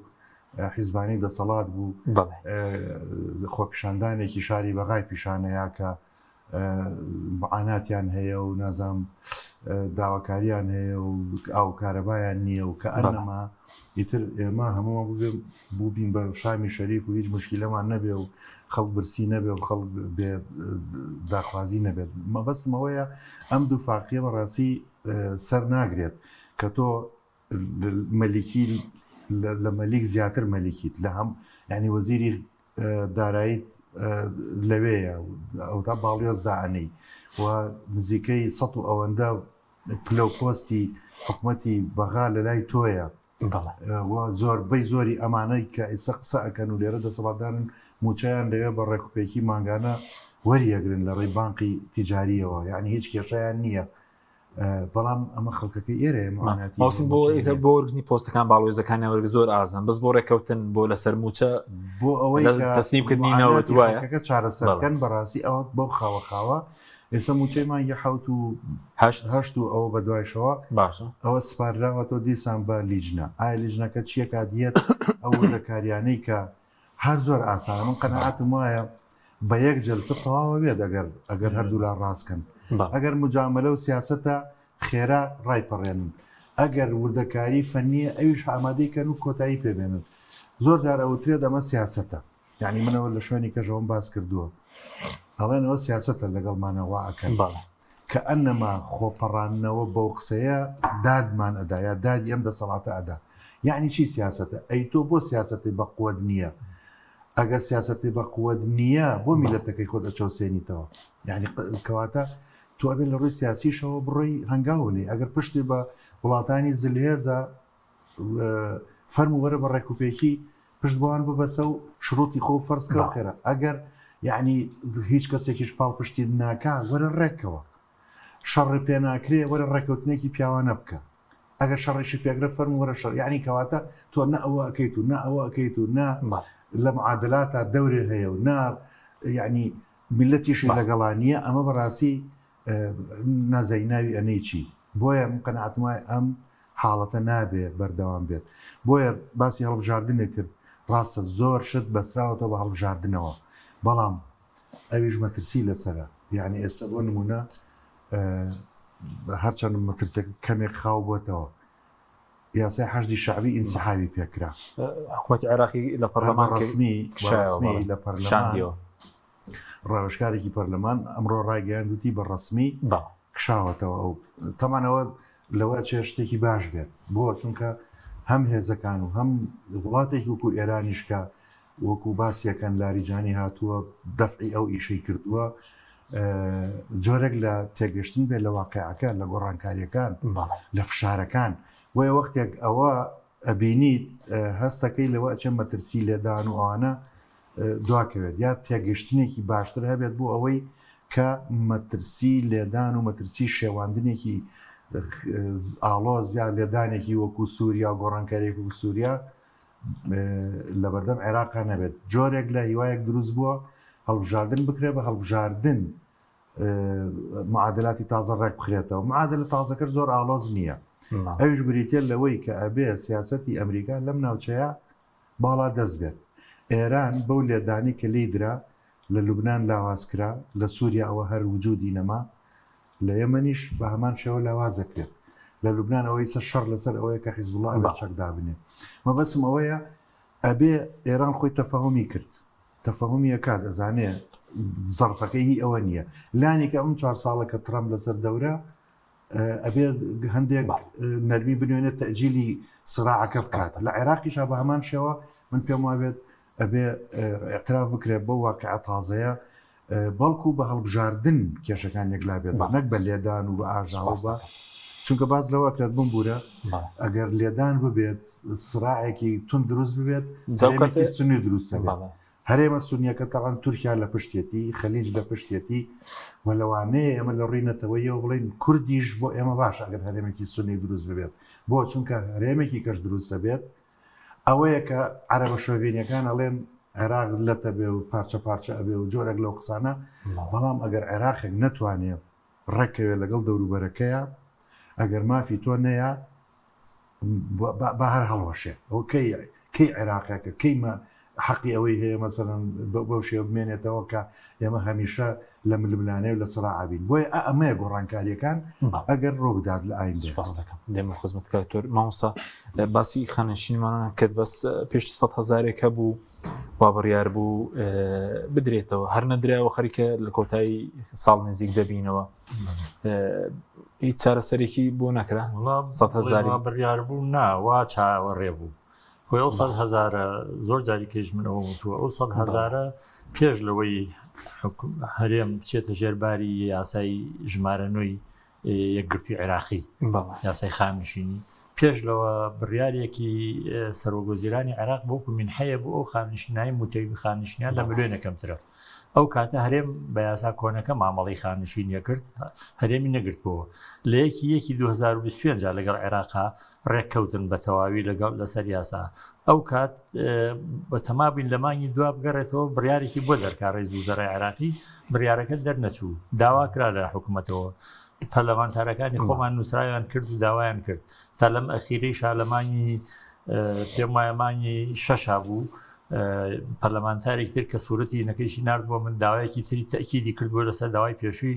حیزبانی دەسەڵات بوو خۆپیشاندانێکی شاری بەغای پیشانەیە کە معاناتیان هەیە و نازام داواکاریان هەیە و ئاو کارەبایان نییە و کە ئەنەما ئیتر ئێمە هەمووان بوو بین بە شامی شەریف و هیچ مشکلەمان نەبێ و خەڵک برسی نەبێ و خەڵک بێ داخوازی نەبێت مەبەستمەوەیە ئەم دوو فاقیە بەڕاستی سەر ناگرێت کە تۆ مەلیکی لە مەلیک زیاتر مەلیکیت لە هەم ینی وەزیری داراییت لەوەیە ئەو تا باڵیۆزداعنەی و نزیکەی 100 و ئەوەندە پلە و پۆستی حکوومەتی بەغا لە لای تۆیە زۆربەی زۆری ئەمانەی کە ئێستا قسە ئەکەن و لێرە دەسەڵاتدارن موچەیان لەوێ بە ڕێکوپێکی ماگانە وەریەگرن لە ڕێی بانقی تیجاریەوە یعنی هیچ کێشەیان نییە بەڵام ئەمە خەڵکەکە ئێرە ماوسین بۆ وەرگنی پۆستەکان باڵۆێزەکانی وەرگ زۆر ئازان بەس بۆ ڕێکەوتن بۆ لەسەر موچە بۆ ئەوەی تەسنیمکردنینەوە دوایە چارەسەرکەن بەڕاستی ئەوە بەو خاوەخاوە ئێستا موچەیمان یە 7 و 8 و ئەوە بە دوایشەوە باشە ئەوە سپاردراوە تۆ دیسان بە لیژنە ئایا لیژنەکە چیە کاتیەت ئەو لەکاریانەی کە هەر زۆر ئاسانە من قەنەعەتم وایە بە یەک جەلسە تەواوە بێت ئەگەر هەردوو لا ڕاستکەن ئەگەر مجاملە و سیاسەتە خێرا ڕایپەڕێنن ئەگەر وردەکاری فەنیە ئەویش ئامادەیکەن و کۆتایی پێبێنن زۆر جار ئەوترێ دەمە سیاسەتە، یعنی منەوە لە شوێنی کەژەوەم باس کردووە ئەڵێنەوە سیاسەتە لەگەڵمانەواکەن کە ئەنەما خۆپەڕانەوە بەو قسەیە دادمان ئەدا یا دادی ئەم دەسەڵاتە ئەدا. یعنی چی سیاسەتە؟ ئەی تۆ بۆ سیاسەتی بە قووەت نییە؟ ئەگەر سیاسەتی بە قووەت نییە بۆ میلەتەکەی خۆت ئەچەوسێنیتەوە، یعنی کەواتە تو ئەبێت لە ڕووی سیاسیشەوە بڕۆی هەنگاوی ئەگەر پشتی بە وڵاتانی زلهێزە فەرم وەرە بە ڕێکوپێکی پشت بۆوان ببەسە و شروعی خۆ فەرزکە خێرە. ئەگەر یعنی هیچ کەسێکیش پاڵ پشتی ناکا وەرە ڕێکەوە، شەڕی پێ ناکرێ وەرە ڕێکەوتنێکی پیاوانە بکە. ئەگەر شەڕیشی پێگرە فەرم وەرە شەڕ، یعنی کەواتە تۆ نە ئەوە ئەەکەیت و نە ئەوە ئەەکەیت و نا لە معادلاتە دەورێ هەیە و نار، یعنی میلەتیشی لەگەڵانیە. ئەمە بەڕاستی نازەیناوی ئەنەی چی بۆیە قەناعەتم وایە ئەم حاڵەتە نابێ بەردەوام بێت. بۆیە باسی هەڵبژاردنێ کرد، ڕاستە زۆر شت بەسراوەتەوە بە هەڵبژاردنەوە، بەڵام ئەویش مەترسی لەسەرە. یعنی ئێستا بۆ نمونە هەرچەند مەترسێک کەمێک خاو بۆتەوە، یاسای حەشدی شعبی ئینسحابی پێکرا، حکوومەتی عێراقی لە پەرلەمان ڕسمی لە پەرلەمان ڕاوێژکارێکی پەرلەمان ئەمڕۆ ڕایگەیاندوتی بە ڕسمی کشاوەتەوە. ئەو تەمانەوە لەوە چێ شتێکی باش بێت بۆ چونکە هەم هێزەکان و هەم وڵاتێکی وەکو ئێرانیشکە وەکو باسیەکەن لاریجانی هاتووە دەفعی ئەو ئیشەی کردووە، جۆرێک لە تێگەشتن بێت لە واقعەکە لە گۆڕانکاریەکان لە فشارەکان. وەیە وەختێک ئەوە ئەبینیت هەستەکەی لەوە چەند مەترسی لێدان و ئەوانە دواکەوێت یا تێگەشتنێکی باشتر هەبێت بۆ ئەوەی کە مەترسی لێدان و مەترسی شێواندنێکی ئاڵۆز یا لێدانێکی وەکو سووریا گۆڕانکاریێک وەکو سووریا لە بەردەم عێراقا نەبێت. جۆرێک لە هیوایەک دروست بووە هەڵبژاردن بکرێت بە هەڵبژاردن معادلاتی تازە ڕێک بخرێتەوە. معادلە تازەکە زۆر ئاڵۆز نییە. ئەویش بریتە لەوەی کە ئەبێ سیاسەتی ئەمریکا لەم ناوچەیە باڵا دەست بێت. ئێران بەو لێدانی کە لیدرا لە لوبنان لاوازکرا، لە سووریا ئەوە هەر وجودی نەما، لە یەمەنیش بە هەمان شێوە لاوازەکرێت. لە لوبنان ئەوەی سەر شەڕ لەسەر ئەوەیە کە حیزبوڵڵا ئەبێ چەکدا بنێ. مەبەسم ئەوەیە ئەبێ ئێران خۆی تەفەهومی کرد، تەفەهومی ئەکات ئەزانێ زەرفەکەی هی ئەوە نییە. لانێکە ئەم 4 ساڵە کە ترامپ لەسەر دەورە ئەبێ هەندێک نەرمی بنوێنێت تەجیلی سراعەکە بکات. لە عێراقیش بە هەمان شێوە من پێم وابێت ئەبێ اعتراف بکرێت بۆ واقعە تازەیە، بەڵکو بە هەڵبژاردن کێشەکان یەکلا بێت، نەک بە لێدان و بە ئاژاوە بە، چونکە باز لەوە کرێت بم بوورە ئەگەر لێدان ببێت سراعێکی تون دروست ببێت سنی دروستە بێت. هەرێمە سونیەکە تاوان تورکیا لە پشتێتی، خەلیج لە پشتێتی، و لەوانەیە ئێمە لە ڕووینەتەوەیەوە بڵین کوردیش بۆ ئێمە باش ئەگەر هەرێمێکی سونی دروست ببێت، بۆ چونکە هەرێمێکی کەش دروستە بێت ئەوەیە کە عەرەبە شۆڤینیەکان ئەڵێن عێراق لەتە بێ و پارچە پارچە ئەبێ و جۆرێک لەو قسانە. بەڵام ئەگەر عێراقێک نەتوانێت ڕێکەوێت لەگەڵ دەوروبەرەکەیە، ئەگەر مافی تۆ نەیە بە هەر هەڵوەشێ ئەو کەی عێراقەکە کەیمە حەقی ئەوەی هەیە مەسەڵەن بەو شێوە بمێنێتەوە کە ئێمە هەمیشە لە ململانەیە و لە سراعابین. بۆیە ئەمەیە گۆڕانکاریەکان ئەگەر ڕۆ بدات لە ئایندە. سوپاس دەکەم دێمە خزمەتکار تۆر مامۆستا باسی خانەشینمانە کرد، بەس پێشتی 100 هەزارێکە بوو وا بڕیار بوو بدرێتەوە، هەر نەدرایەوە خەریکە لە کۆتایی ساڵ نزیک دەبینەوە. هیچ چارەسەرێکی بۆ نەکرا؟ 100 هەزاری بڕیار بوو ناوا چاوەڕێ بوو. خۆی ئەو 100 هەزارە زۆر جاری کەش منەوە وتووە ئەو 100 هەزارە پێش لەوەی هەرێم بچێتە ژێرباری یاسای ژمارە نوێی یەکگرتووی عێراقی، یاسای خامنشینی، پێش لەوە بڕیارێکی سەرۆگۆزیرانی عێراق بۆکو منحەیە بۆ ئەو خامنشینایی موتەوی خامنشینیان لە ملیۆنە کەمترە. ئەو کاتە هەرێم بە یاسا کۆنەکە مامەڵی خامنشینیە کرد، هەرێمی نەگرتبەوە. لە یەکی 2025 لەگەڵ عێراقا ڕێککەوتن بە تەواوی لەگەڵ لەسەر یاسا. ئەو کات بە تەمابین لە مانگی دوا بگەڕێتەوە بڕیارێکی بۆ دەرکا ڕێز وزەرای عێراقی، بڕیارەکە دەرنەچوو، داوا کرا لە حکوومەتەوە، پەرلەمانتارەکانی خۆمان نووسراویان کرد و داوایان کرد. تا لەم ئەخیرەی شالەمانی پێم وایە مانگی 6 بوو پەرلەمانتارێک تر کە سوورەتی نەکەیشی نردبووە من داوایەکی تری تەکیدی کردبووە لەسەر داوای پێشووی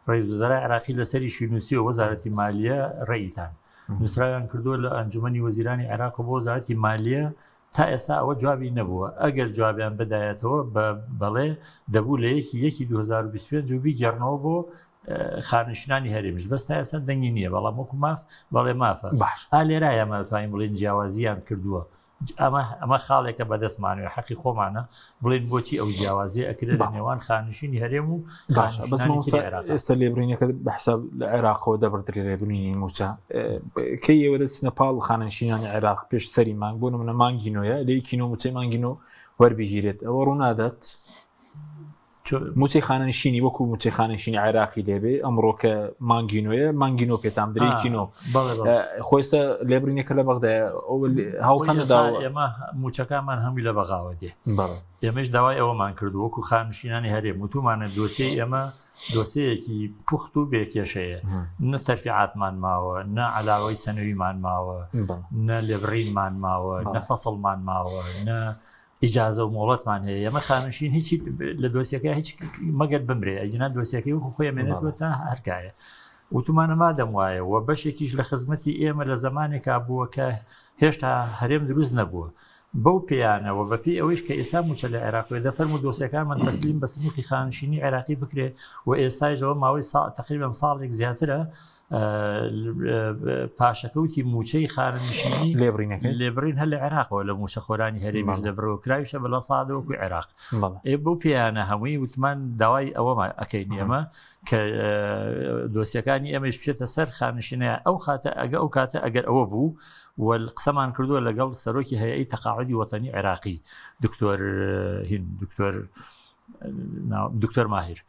ڕێز وزەرای عێراقی لەسەری شینووسی و وەزارەتی مالیە ڕێیتان نووسراویان کردووە لە ئەنجومەنی وەزیرانی عێراق بۆ وەزارەتی مالیە تا ئێستا ئەوە جوابی نەبووە. ئەگەر جوابیان بدایەتەوە بەڵێ دەبوو لە 1/1/2025 و بیگەڕنەوە بۆ خانشینانی هەرێمیش، بەس تا ئێستا دەنگی نییە، بەڵام وەکو ماف بەڵێ مافە لێرە ئەمەتوانین بڵێن جیاوازیان کردووە. ئەمە خاڵێکە بەدەستمانوێ حەقی خۆمانە بڵێن بۆچی ئەو جیاوازی ئەکرێت لە نێوان خانشینی هەرێم و ئێستا لێبرینەکە بەحساب لە عێراقەوە دەبردرێ لێبرینی موچە کەی ئێوە دەچنە پاڵ خانشینانی عێراق پێش سەری مانگ بۆ نمونە مانگینۆیە لە کینۆ موچەی مانگینۆ وەربگیرێت ئەوە ڕوونادات موچەی خانشینی وەکو موچەی خانشینی عێراقی لێبێ ئەمڕۆ کە مانگینۆ پێتام درێ کینۆ خۆستا لێبرینەکە لە بەغدایە هەوڵخەنەدا ئێمە موچەکانمان هەمووی لە بەغاوە دێ ئێمەش داوای ئەوەمان کردو وەکو خانشینانی هەرێم وتومانە دۆسیەی ئێمە دۆسەیەکی پوخت و بێکێشەیە، نە تەرفیعاتمان ماوە، نە عەلاوەی سەنەویمان ماوە، نە لێبڕینمان ماوە، نە فەسڵمان ماوە، نە ئیجازە و مۆڵەتمان هەیە. ئەمە خانشین هیچی لە دۆسیەکە هیچ مەگەر بمرێ ئەجنا دۆسیەکەی وەکو خۆی مێنێتوە تا هەرکایە وتومانە مادەم وایە و بەشێکیش لە خزمەتی ئێمە لە زمانێکا بووە کە هێشتا هەرێم دروست نەبووە. بەو پێیانەوە بەپی ئەوەیش کە ئێستا موچە لە عێراقوێ دەفەرمو دۆسیەکانمان تەسلیم بە سنووری خانشینی عێراقی بکرێ و ئێستایشەوە ماوەی تقریباً ساڵێک زیاترە پاشەکەوتی موچەی خانشینی لێبڕین هەر لە عێراقەوە لە موچە خۆرانی هەرێمیش دەبرەوە کراویشە بەڵە سادەوەکوی عێراق. بەو پێیانە هەمووی وتمان داوای ئەوەمە ئەەکەین ئێمە کە دۆسیەکانی ئێمەش بچێتە سەر خانشینەیە ئەو کاتە ئەگەر ئەوە بوو قسەمان کردووە لەگەڵ سەرۆکی هەیەی تەقاعودی وەتەنی عێراقی دکتۆر ماهیر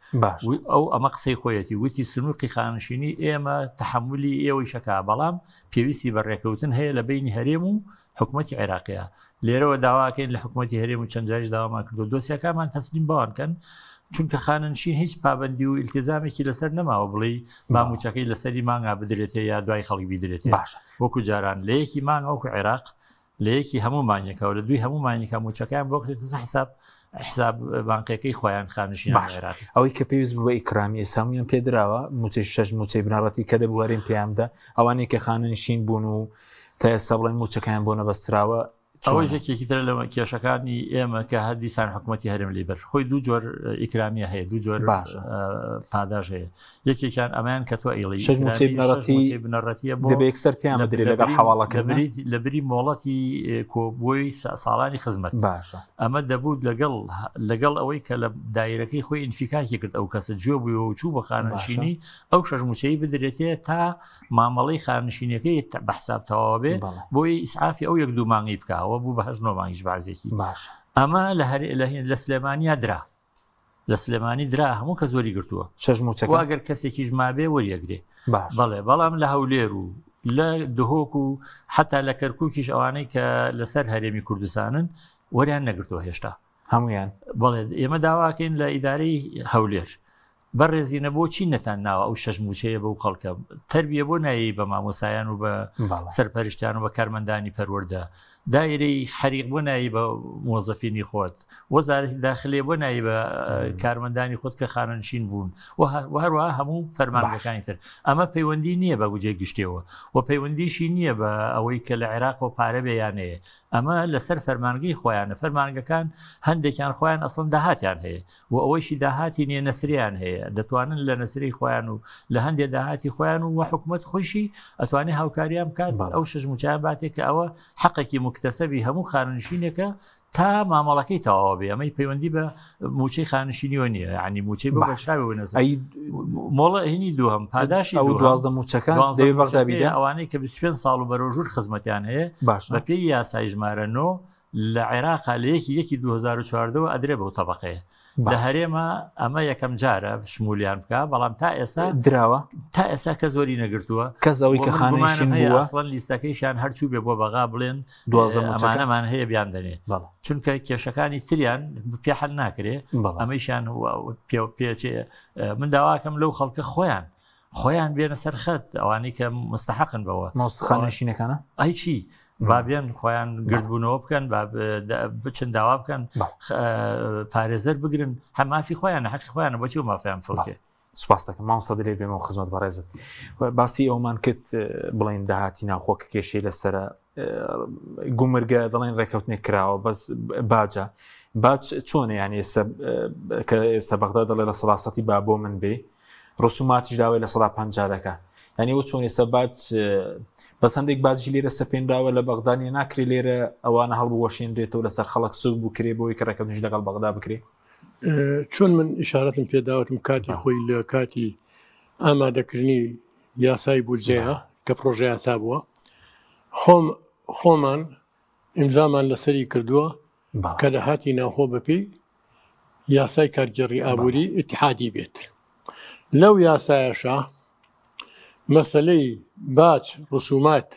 ئەو ئەمە قسەی خۆیەتی وتی سنووری خانشینی ئێمە تەحملی ئێوەی شەکا بەڵام پێویستی بەڕێکەوتن هەیە لە بینی هەرێم و حکوومەتی عێراقیە. لێرەوە داواکەین لە حکوومەتی هەرێم و چەند جاریش داوامان کردو دۆسیەکانمان تەسلیم بەوانکەن چونکە خانشین هیچ پابندی و ئیلتیزامێکی لەسەر نەماوە بڵێ ماموچەکەی لەسەری مانگا بدرێتێ یا دوای خەڵکی بیدرێتێ وەکو جاران لە یەکی مانگ وەکو عێراق لە یەکی هەموو مانگێکەوە لە دوی هەموو مانگێکە موچەکان بۆ کرێتە حساب بانقیەکەی خۆیان خانشین عێراقی ئەوەی کە پێویست بووە ئیکرامی ئێسامیان پێدراوە موچەی شەش موچەی بنەڕەتی کە دەبوو هەرێم پێیاندا ئەوانەی کە خانشین بوون و تا ئێستا بڵێن موچەکەیان بۆ نەبەستراوە ئەوەی یەکێکی تر لە کێشەکانی ئێمە کە هەردیسان حکوومەتی هەرێم لێبەر خۆی دوو جۆر ئیکرامیە هەیە دوو جۆر پاداش هەیە یەکێکیان ئەمان کە تۆ ئەیڵی شەش موچەی بنەڕەتیە بۆ دەبێت یەکسەر پێیان بدرێت لەگەڵ حواڵەکردنی لە بری مۆڵەتی کۆبووی ساڵانی خزمەت باشە ئەمە دەبوو لەگەڵ ئەوەی کە لە دایرەکەی خۆی ئینفیکاکی کرد ئەو کەسە جوێ بووی و چوو بە خانشینی ئەو شەش موچەی بدرێتێ تا مامەڵەی خانشینەکەی بەحساب تەواو بێ بۆی ئیسعافی ئەو یەک دوو مانگی بکەوە بوو بە 8 مانگیش بازێکی ئەمە لە سلێمانیا درا لە سلێمانی درا هەموو کە زۆری گرتووە شەش موچەکە ئەگەر کەسێکیش مابێ وەریەگرێ بەڵێ بەڵام لە هەولێر و لە دهۆک و حتا لە کەرکووکیش ئەوانەی کە لەسەر هەرێمی کوردستانن وەریان نەگرتووە هێشتا هەمویان بەڵێ ئێمە داواکەین لە ئیدارەی هەولێر بەڕێزیینە بۆ چی نەتان ناوە ئەو شەش موچەیە بەو خەڵکە تربیە بۆ نایی بە مامۆسایان و بە سەرپەرشتیان و بە کارمەندانی پەروەردە دایرەی حەریق بۆ نایی بە مۆزەفینی خۆت وەزارەتی داخلێ بۆ نایی بە کارمەندانی خۆت کە خانشین بوون و هەروەها هەموو فەرمانگەکانی تر ئەمە پەیوەندی نییە بە بجێ گشتەوە و پەیوەندیشی نییە بە ئەوەی کە لە عێراق و پارە بێیانەیە ئەمە لەسەر فەرمانگەی خۆیانە فەرمانگەکان هەندێکیان خۆیان ئەسڵن داهاتیان هەیە و ئەوەیشی داهاتی نیە نەسریان هەیە دەتوانن لە نەسری خۆیان و لە هەندێک داهاتی خۆیان و حکوومەت خۆشی ئەتوانێت هاوکاریان بکات ئەو شەش موچیان باتێک کە ئەوە حەقێکی مکتەسەبی هەموو خانشینێکە تا مامەڵەکەی تەواو بێ ئەمەی پەیوەندی بە موچەی خانشینیەوە نییە ینی موچەی بە بەشراوی نەس مۆڵە هینی دووهم پاداشی ئەو 12 موچەکان دەوێت بەغدابیدا ئەوانەی کە 25 ساڵ و بەرەوژور خزمەتیان هەیە بە پێی یاسای ژمارە 9 لە عێراقا لە یەکی 2014 ئەدرێ بەو تەبەقەیە لە هەرێمە ئەمە یەکەم جارە شمولیان بکە بەڵام تا ئێستا دراوە تا ئێستا کە زۆری نەگرتووە کەسەوەی کە خانشین بووە ئەسڵەن لیستەکەیشان هەرچوو بێ بۆ بەغا بڵێن 12 ئەمانەمان هەیە بیان دەنێ چونکە کێشەکانی تریان پێ حەل ناکرێ ئەمەیشان پێچێ من داواکەم لەو خەڵکە خۆیان بێنە سەر خەت ئەوانەی کە مستحقن بەوە خانشینەکانە ئەی چی بابیان خۆیان گردبوونەوە بکەن بچن داوا بکەن پارێزەر بگرن هەمافی خۆیان حەقی خۆیانە بۆچی و مافیان فڵکێ سوپاس دەکەم مامۆستا دەرێ بێمەوە خزمەت بەڕێزت باسی ئەومان کرد بڵێن داهاتی ناوخۆکە کێشەی لەسرە گومرگە دەڵێن ڕێکەوتنێک کراوە بەس باجە باج چۆنە یانی کە ئێستا بەغدا دەڵێ لە 100% با بۆ من بێ ڕسوماتیش داوای لە 150 دەکات یعنی ئەو چۆن ئێستا باج بەس هەندێک باجی لێرە سەپێنراوە لە بەغدانی ناکرێت لێرە ئەوانە هەڵبوەشێنرێتەوە لەسەر خەڵک سوک بکرێ بۆی کە ڕێکەوتنیش لەگەڵ بەغدا بکرێ چۆن من ئیشارەتم پێداوتم کاتی خۆی لە کاتی ئامادەکردنی یاسای بودجەیە کە پرۆژە یاسا بووە خۆمان ئیمزامان لەسەری کردووە کە دەهاتی ناوخۆ بەپێی یاسای کارگێڕی ئابووری ئیتیحادی بێت لەو یاسایەشە مەسەلەی باج ڕسومات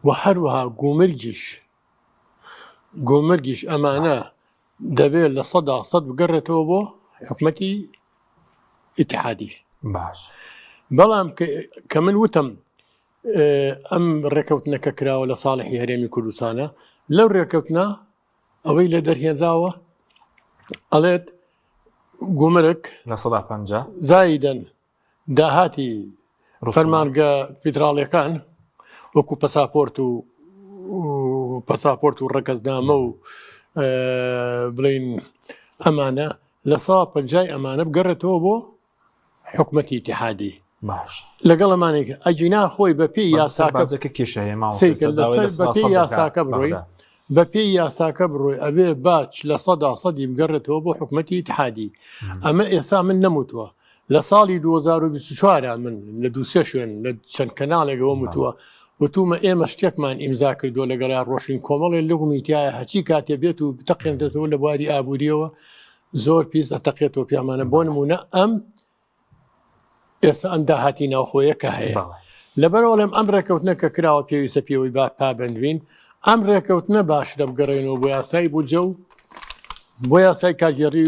و هەروەها گۆمەرگیش ئەمانە دەبێت لە 100% بگەڕێتەوە بۆ حکومەتی ئیتیحادی باش بەڵام کە من وتم ئەم ڕێکەوتنەکە کراوە لە ساڵحی هەرێمی کوردستانە لەو ڕێکەوتنە ئەوەی لە دەرهێنراوە ئەڵێت گومرگ لە 150 زایدەن داهاتی فەرمانگە فیدراڵیەکان وەکو پەساپۆرت و ڕەگەزنامە و بڵین ئەمانە لە 150 ئەمانە بگەڕێتەوە بۆ حکومەتی ئیتیحادی باش لەگەڵ ئەمانێک ئەجینا خۆی بەپێی یاساکە کێشەیە بەپێی یاساکە بڕۆی بەپێی یاساکە بڕۆی ئەبێ باج لە 100% بگەڕێتەوە بۆ حکومەتی ئیتیحادی ئەمە ئێستا من نەموتووە لە ساڵی 2024 من لە دووسێ شوێن لە چەند کەناڵێکەوە وتووە وتومە ئێمە شتێکمان ئیمزا کردووە لەگەڵا ڕۆشین کۆمەڵێ لەگومیتیایە هەچی کاتێ بێت و بتەقێنێتەوە لە بواری ئابوووریەوە زۆر پیس ئەتەقێتەوە پیامانە بۆ نمونە ئەم ئێستا ئەم داهاتی ناوخۆیە کە هەیە لەبەرەوە لەم ئەم ڕێکەوتنە کە کراوە پێویستە پێوەی پابندوین ئەم ڕێکەوتنە باشرە بگەڕێنەوە بۆ یاسای بودجە و بۆ یاسای کارگێڕی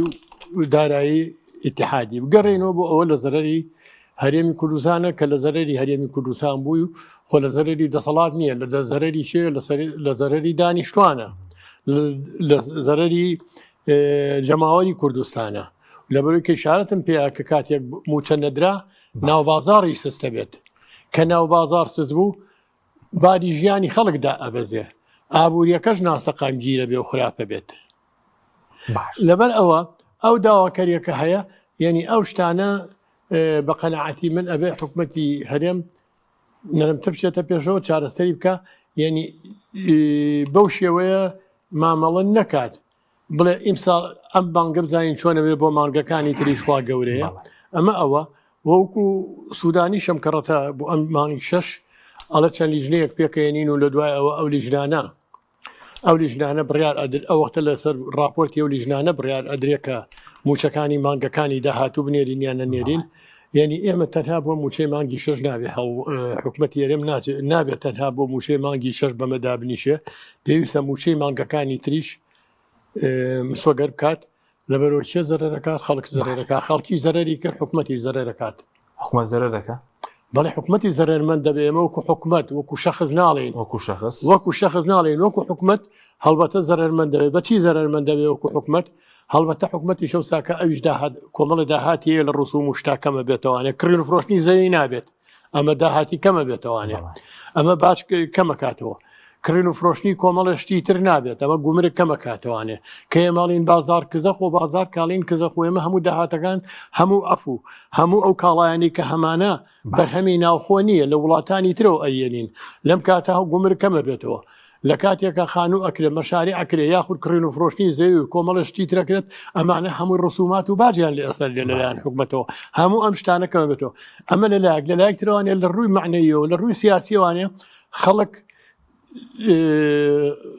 و دارایی ئیتیحادی بگەڕێنەوە بۆ ئەوە لە زەرەری هەرێمی کوردستانە کە لە زەرەری هەرێمی کوردستان بووی و خۆ لە زەرەری دەسەڵات نییە لە زەرەری شێ لە زەرەری دانیشتوانە لە زەرەری جەماوەری کوردستانە لەبەرەوەی کە ئیشارەتم پێیا کە کاتێک موچە نەدرا ناوبازاڕی سستە بێت کە ناوبازار سست بوو باری ژیانی خەڵکدا ئەبەزێ ئابوووریەکەش ناسەقام گیرە بێ و خراپە بێت لەبەر ئەو داواکاریەکە هەیە یعنی ئەو شتانە بە قەنەعەتی من ئەبێ حکومەتی هەرێم نەرمتر بچێتە پێشەوە چارەسەری بکە یعنی بەو شێوەیە مامەڵن نەکات بڵێ ئیمساڵ ئەم بانگە بزانین چۆنەوێ بۆ مانگەکانی تریشخوا گەورەیە ئەمە ئەوە وەکو سوودانی شەم کەڕەتە بۆ ئەم مانگی 6 ئەڵە چەند لیژنەیەک پێکەێنین و لە دوای ئەو لیژنانە بڕیار ئەدر ئەو وەختە لەسەر راپۆرتی ئەو لیژنانە بڕیار ئەدرێکە موچەکانی مانگەکانی داهاتوو بنێرین یان نەنێرین یعنی ئێمە تەنها بۆ موچەی مانگی 6 نابێ حکومەتی هەرێم نابێت تەنها بۆ موچەی مانگی 6 بەمەدا بنیشێ پێویستە موچەی مانگەکانی تریش مسۆگەر بکات لەبەرەوە چێ زەرەرەکات خەڵک زەرەرەکات خەڵکی زەرەری کرد حکومەتی زەرەرەکات حکومەت زەرەر دەکات بەڵێ حکومەتی زەرەرمەند دەبێ ئێمە وەکو حکومەت وەکو شەخص ناڵێن وەکو شەخص ناڵێن وەکو حکومەت هەڵبەتە زەرەرمەند دەبێت بەچی زەرەرمەند دەبێ وەکو حکومەت هەڵبەتە حکومەتی شەو ساکە ئەویش کۆمەڵە داهاتیە لە ڕسوم و شتا کەمە بێتەوانێت کڕین و فرۆشتنی زەوی نابێت ئەمە داهاتی کەمە بێتەوانێت ئەمە باش کەمە کاتەوە کڕین و فرۆشتنی کۆمەڵە شتی تر نابێت ئەمە گومرگ کەمە کاتەوانێ کە ئێماڵین بازار کزە خۆ بازار کاڵین کزە خۆ ئێمە هەموو داهاتەکان هەموو ئەفو هەموو ئەو کاڵایانی کە هەمانە بەرهەمی ناوخۆ نییە لە وڵاتانی ترەوە ئەیێنین لەم کاتە هەو گومرگ کەمە بێتەوە لە کاتێکە خانوو ئەکرێ مەشاری ئەکرێ یاخود کڕین و فرۆشتنی زەوی و کۆمەڵە شتی ترەکرێت ئەمانە هەمووی ڕسومات و باجیان لە ئەسەر لەلایەن حکومەتەوە هەموو ئەم شتانەکەمە بێتەوە ئەمە لەلایەک ترەوانێ لە ڕووی معنەیەوە لە ڕووی سیاسیوانێ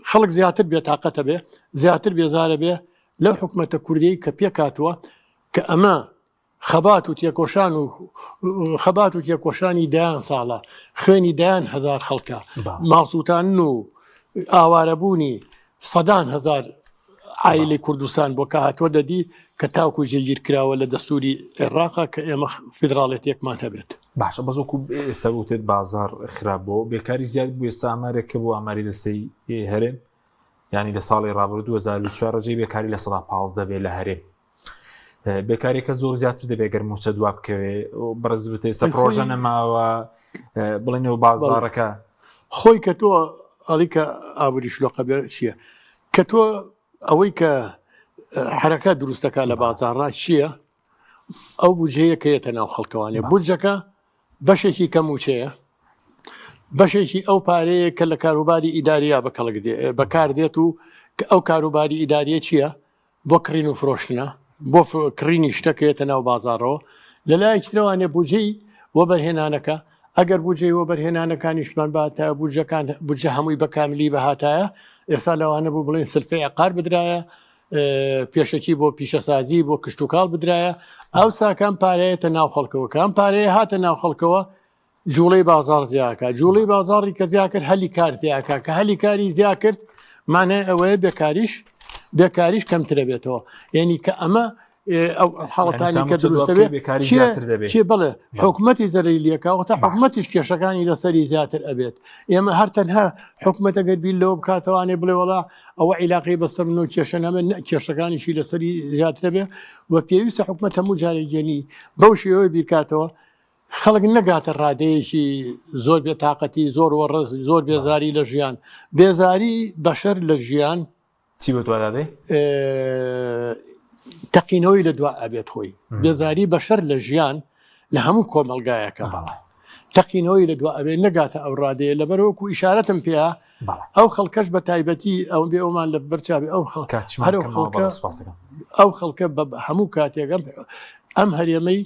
خەڵک زیاتر بێتاقەتە بێ زیاتر بێزارە بێ لەو حکومەتە کوردی کە پێکاتوە کە ئەمە خەبات و تێکۆشانی دایان ساڵە خوێنی دایان هزار خەڵکە ماسووتان و ئاوارەبوونی سەدان هزار عائیلەی کوردستان بۆ کەهاتوە دەدی کە تاوکو ژێگیر کراوە لە دەستوری عێراقا کە ئێمە فیدراڵێتێکمان هەبێت باشە بەزۆکو سەوتێت بازار خراپبەوە بێکاری زیاد بووە ئامارێکە بۆ ئاماری دەستەی هەرێم ینی لە ساڵی ڕابردوو 2004 ڕێژەی بێکاری لە 115 بێت لە هەرێم بێکاریەکە زۆر زیاتر دەبێگەر موچە دوا بکەوێ و بەرز بتێ ئێستا پرۆژە نەماوە بڵێنەوە بازارەکە خۆی کە تۆ ئەڵیکە ئابووری شلۆقە بێ چییە کە تۆ ئەوەی کە حرەکە دروستەکە لە بازارڕ چییە ئەو بودجەیە کەیەتە ناو خەڵکەوانێ بودجەکە بەشێکی کەم وچەیە بەشێکی ئەو پارەیە کە لە کاروباری ئیداریا بەکار دێت و ئەو کاروباری ئیداریە چییە بۆ کڕین و فرۆشتنە بۆ کڕینی شتەکەیەتە ناو بازارەوە لەلایەکترەوانێ بودجەی وە بەرهێنانەکە ئەگەر بودجەی وە بەرهێنانەکانیشمان باتە بودجە هەمووی بە کاملی بەهاتایە ئێستا لەوانە بوو بڵێن سلفەی عقار بدرایە پێشەکی بۆ پیشەسازی بۆ کشت و کاڵ بدرایە ئەو ساکان پارەیەتە ناو خەڵکەوە کام پارەیە هاتە ناو خەڵکەوە جوڵەی بازار زیاکە جوڵەی بازاڕی کە زیا کرد هەلی کار زیاکە کە هەلی کاری زیا کرد مانای ئەوەیە بێکاریش کەمترە بێتەوە یعنی کە ئەمە ئەو حاڵەتانی کە دروستەوێ چێ بڵێ حکومەتی زەرەیلیەکەوەتە حکومەتیش کێشەکانی لەسەری زیاتر ئەبێت ئێمە هەر تەنها حکومەتە گەربیل لەوە بکاتەوانێ بڵێ وڵا ئەوە عیلاقی بەسەر من و کێشە نەمە کێشەکانیشی لەسەری زیاترە بێ وە پێویستە حکومەت هەموو جارێگەنی بەو شێوەی بیرکاتەوە خەڵک نەگاتە ڕادەیەکی زۆر بێتاقەتی زۆر وەڕز زۆر بێزاری لە ژیان بێزاری بەشەر لە ژیان چی بە دووادادەی تەقینەوەی لە دوا ئەبێت خۆی بێزاری بەشەر لە ژیان لە هەموو کۆمەلگایەکە تەقینەوەی لە دوا ئەبێت نەگاتە ئەو ڕادەیە لەبەرەوەکو ئیشارەتم پێە ئەو خەڵکەش بە تایبەتی ئەو بێ ئەومان لە بەرچاوی ئەو خەڵکە بە هەموو کاتێکم ئەم هەرێمەی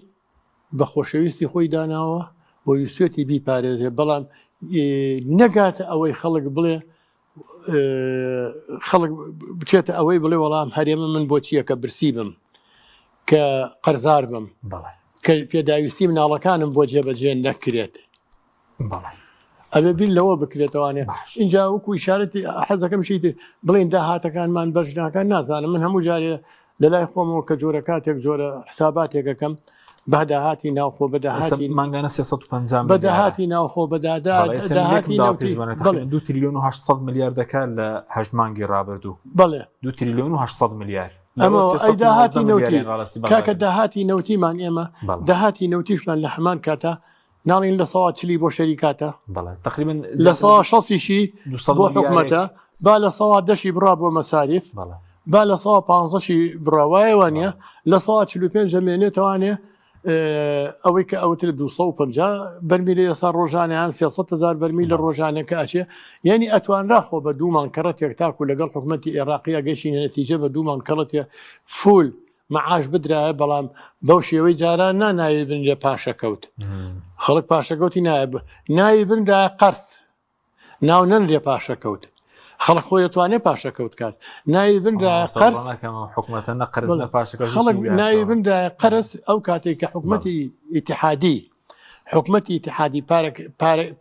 بە خۆشەویستی خۆی داناوە بۆ ویستێتی بیپارێزێ بەڵام نەگاتە ئەوەی خەڵک بڵێ خەڵک بچێتە ئەوەی بڵێ وەڵام هەرێمە من بۆ چییە کە برسی بم کە قەرزار بم کە پێداویستی مناڵەکانم بۆ جێبەجێ نەکرێت ئەبێ بیر لەوە بکرێتەوانێ اینجا وەکو ئیشارەتی حەزەکەم شیت بڵێن داهاتەکانمان بەشناکان نازانم من هەموو جارێ لە لای خۆمەوە کە جۆرە کاتێک جۆرە حساباتێکەکەم بەداهاتی ناوخۆ بەداهاتی مانگانە 350 بەداهاتی ناوخۆ بەداداهاتی 2 تریلیۆن و 800 میلیارد دەکات لە 8 مانگی ڕابردوو بڵێ 2 تریلیۆن و 800 میلیارد ئەمە ئەی داهاتی نەوتی کاکە داهاتی نەوتیمان ئێمە داهاتی نەوتیشمان لە هەمان کاتە ناڵین لە سەوا چلی بۆ شەریکاتە تقریبا لە سەوا شەسیشی بۆ حکومەتە با لە سەوا دەشی بڕا بۆ مەساریف با لە سەوا 15شی بڕاوایەوە نیە لە سەوا 45 دەمێنێتوانێ ئەوەی کە ئەوتر 250 بەرمیل ئێستا ڕۆژانیان 300,000 بەرمیل لە ڕۆژانەکە ئاچێ یعنی ئەتوانرا خۆ بە دوومان کەڕەتێک تاکو لەگەڵ حکومەتی عێراقیە گەشتینە نەتیجە بە دوومان کەڵەتێ فول مەعاش بدرایە بەڵام بەو شێوەی جاران ناوی بن لە پاشەکەوت خەڵک پاشەکەوتی ناوی بنرایە قەرس ناو نەن لێ پاشەکەوت خەڵک خۆی دەتوانێت پاشەکەوت کات ناوی بنرایە قەرز خەڵک ناوی بنرایە قەرز ئەو کاتێک کە حکومەتی ئیتیحادی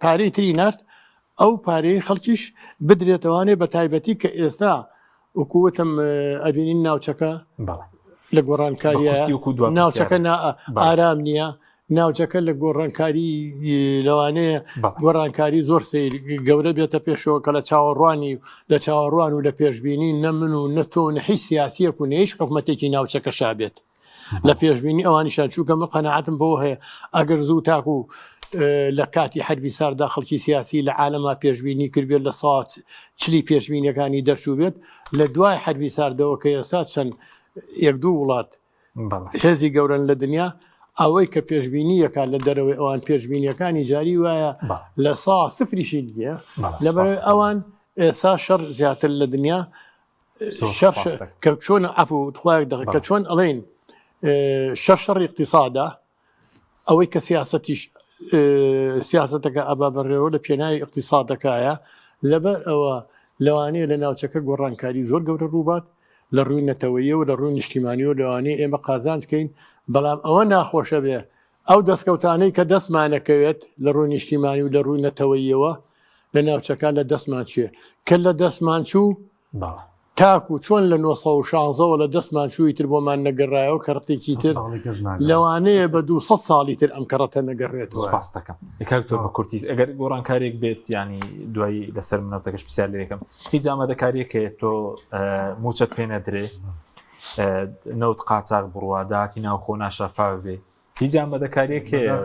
پارەی تری نرد ئەو پارەی خەڵکیش بدرێتەوانێ بە تایبەتی کە ئێستا وەکووتم ئەبینین ناوچەکە لە گۆڕانکاریە ناوچەکە ئارام نییە ناوچەکە لە گۆڕانکاری لەوانەیە گۆڕانکاری زۆر گەورە بێتە پێشەوە کە لە چاوەڕوان و لە پێشببینی نە من و نەتۆ نەحی سیاسیەک و نەیش حکومەتێکی ناوچەکە شابێت لە پێشببینی ئەوانیشان چووکەمە قەنەعەتم بەوە هەیە ئەگەر زوو تاکو لە کاتی حربی ساردا خەڵکی سیاسی لە عالەما پێشببینی کردبێت لە ساعت چلی پێشببینیەکانی دەرچوو بێت لە دوای حربی ساردەوە کە ئێستا چەند یەک دوو وڵات هێزی گەورن لە دنیا ئەوەی کە پێشببینیەکان لە دەرەوەی ئەوان پێشببینیەکانی جاری وایە لە سا سفریشی دیە لەبەر ئەوان ئێسا شەڕ زیاتر لە دنیا کە چۆن ئەفوخوای کە چۆن ئەڵێن شەڕی اقتصادا ئەوەی کە سیاستەکە ئەبا بەڕێوە لە پێناوی اقتصادەکایە لەبەر ئەوە لەوانەیە لە ناوچەکە گۆڕانکاری زۆر گەورە ڕووبات لە ڕووی نەتەوەیە و لە ڕووی نیشتیمانی و لەوانەیە ئێمە قازانجکەین بەڵام ئەوە ناخۆشە بێ ئەو دەستکەوتانەی کە دەستمانەکەوێت لە ڕووی نیشتیمانی و لە ڕووی نەتەوەیەوە لە ناوچەکان لە دەستمان چێ کە لە دەستمان چوو تاکو چۆن لە 1960ەوە لە دەستمان چووی تر بۆمان نەگەڕایەوە کەڕتێکی تر لەوانەیە بە 200 ساڵی تر ئەم کەڕەتە نەگەڕێتەوە دەکەم ئێکتۆ بە کورتیز ئەگەر گۆڕانکارێک بێت ینی دوایی لەسەر منەوتەکەش پرسیار لێکم هیچ ئامادەکاریەکە تۆ موچەت پێ نەدرێ نەوت قاچاق بڕواداتی ناوخۆ ناشەفاو بێ هیچ ئامادەکاریەکەیە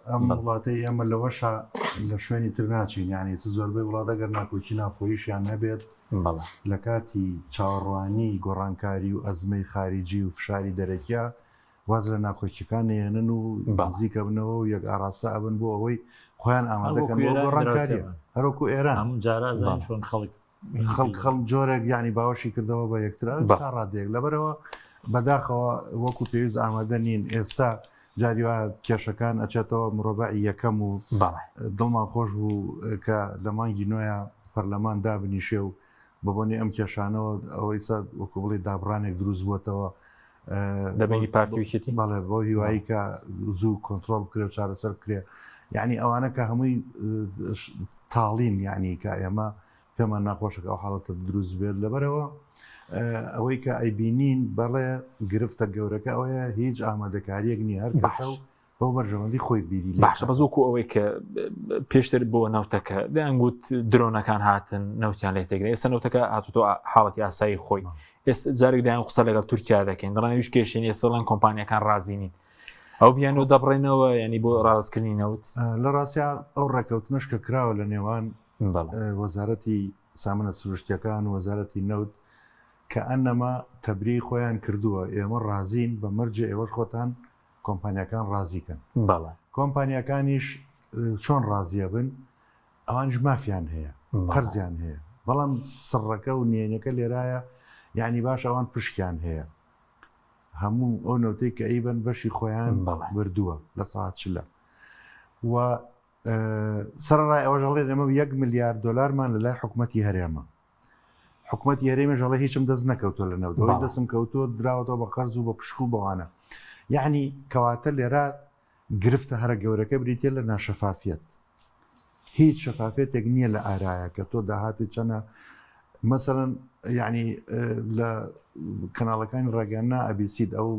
ئەم وڵاتەی ئەمە لەوەشە لە شوێنی تر ناچین یعنی زۆربەی وڵاتەگەر ناکۆکی ناپۆیشیان نەبێت لە کاتی چاوەڕوانی گۆڕانکاری و ئەزمەی خارجی و فشاری دەرەکیە واز لە ناکۆچیەکان نێنن و بازیکە بنەوە و یەک ئاراستا ئەبن بۆ ئەوەی خۆیان ئامادەکەن بۆ گۆڕانکاریە هەروەکو ئێران چۆن خەڵک جۆرێک یعنی باوەشی کردەوە بە یەکتر ڕادێک لەبەرەوە بەداخەوە وەکو پێویست ئامادە نین ئێستا جاری وایە کێشەکان ئەچێتەوە مرۆڤای یەکەم و دڵمان خۆش بوو کە لە مانگی نوێە پەرلەمان دابنیشێ و بەبوونی ئەم کێشانەوە ئەوەی سا وەکو بڵێ دابڕانێک دروست بووەتەوە دەبینی پارتیویشتی بەڵێ بۆ هیوایی کە زوو کۆنتترۆل بکرێ و چارەسەر بکرێ یعنی ئەوانە کە هەمووی تاڵین یعنی کە ئێمە پێمان ناخۆشەکە ئەو حاڵەتە دروست بێت لەبەرەوە ئەوەی کە ئەیبینین بەڵێ گرفتە گەورەکە ئەوەیە هیچ ئامادەکاریەک نیە هەر کەسە و بەو بەرژەوەندی خۆی بیری باشە بەزووکو ئەوەی کە پێشتر بۆ نەوتەکە دەیانگوت درۆنەکان هاتن نەوتیان لێ تێگرێت ئێستا نەوتەکە هاتوتۆ حاڵەتی ئاسایی خۆی ئێستا جارێک دایان قسە لەگەڵ تورکیا دەکەین دەڵێن کێشین ئێستا دەڵێن کۆمپانیەکان ڕازینین ئەو بیانەوە دەبڕێنەوە ینی بۆ ڕاستکردنی نەوت لە ڕاستیا ئەو ڕێکەوتنش کە کراوە لە نێوان وەزارەتی سامانە سروشتیەکان و وەزارەتی نەوت کە ئەنەما تەبری خۆیان کردووە ئێمە ڕازین بە مەرجە ئێوەش خۆتان کۆمپانیەکان ڕازیکەن بەڵێ کۆمپانیەکانیش چۆن ڕازیە بن ئەوانش مافیان هەیە قەرزیان هەیە بەڵام سڕەکە و نێنەکە لێرایە یعنی باش ئەوان پشکیان هەیە هەموو ئەو نەوتەی کە ئەیبن بەشی خۆیان بردووە لە ساعت چلە و سەرڕای ئەوەژەڵێ ئەمە 1 ملیارد دلارمان لە لای حکوومەتی هەرێمە حکوومەتی هەرێمە ژەڵە هیچم دەست نەکەوتۆ لە نەوتەوەی دەستم کەوتۆ دراوەتەوە بە قەرز و بە پشکو بەوانە یعنی کەواتە لێرە گرفتە هەرە گەورەکە بریتە لە ناشەفافیت هیچ شەفافێتێک نییە لە ئارایە کە تۆ داهاتی چەنە مەسەرەن یعنی لە کەناڵەکانی ڕاگەیاندنا ئەبیسید ئەو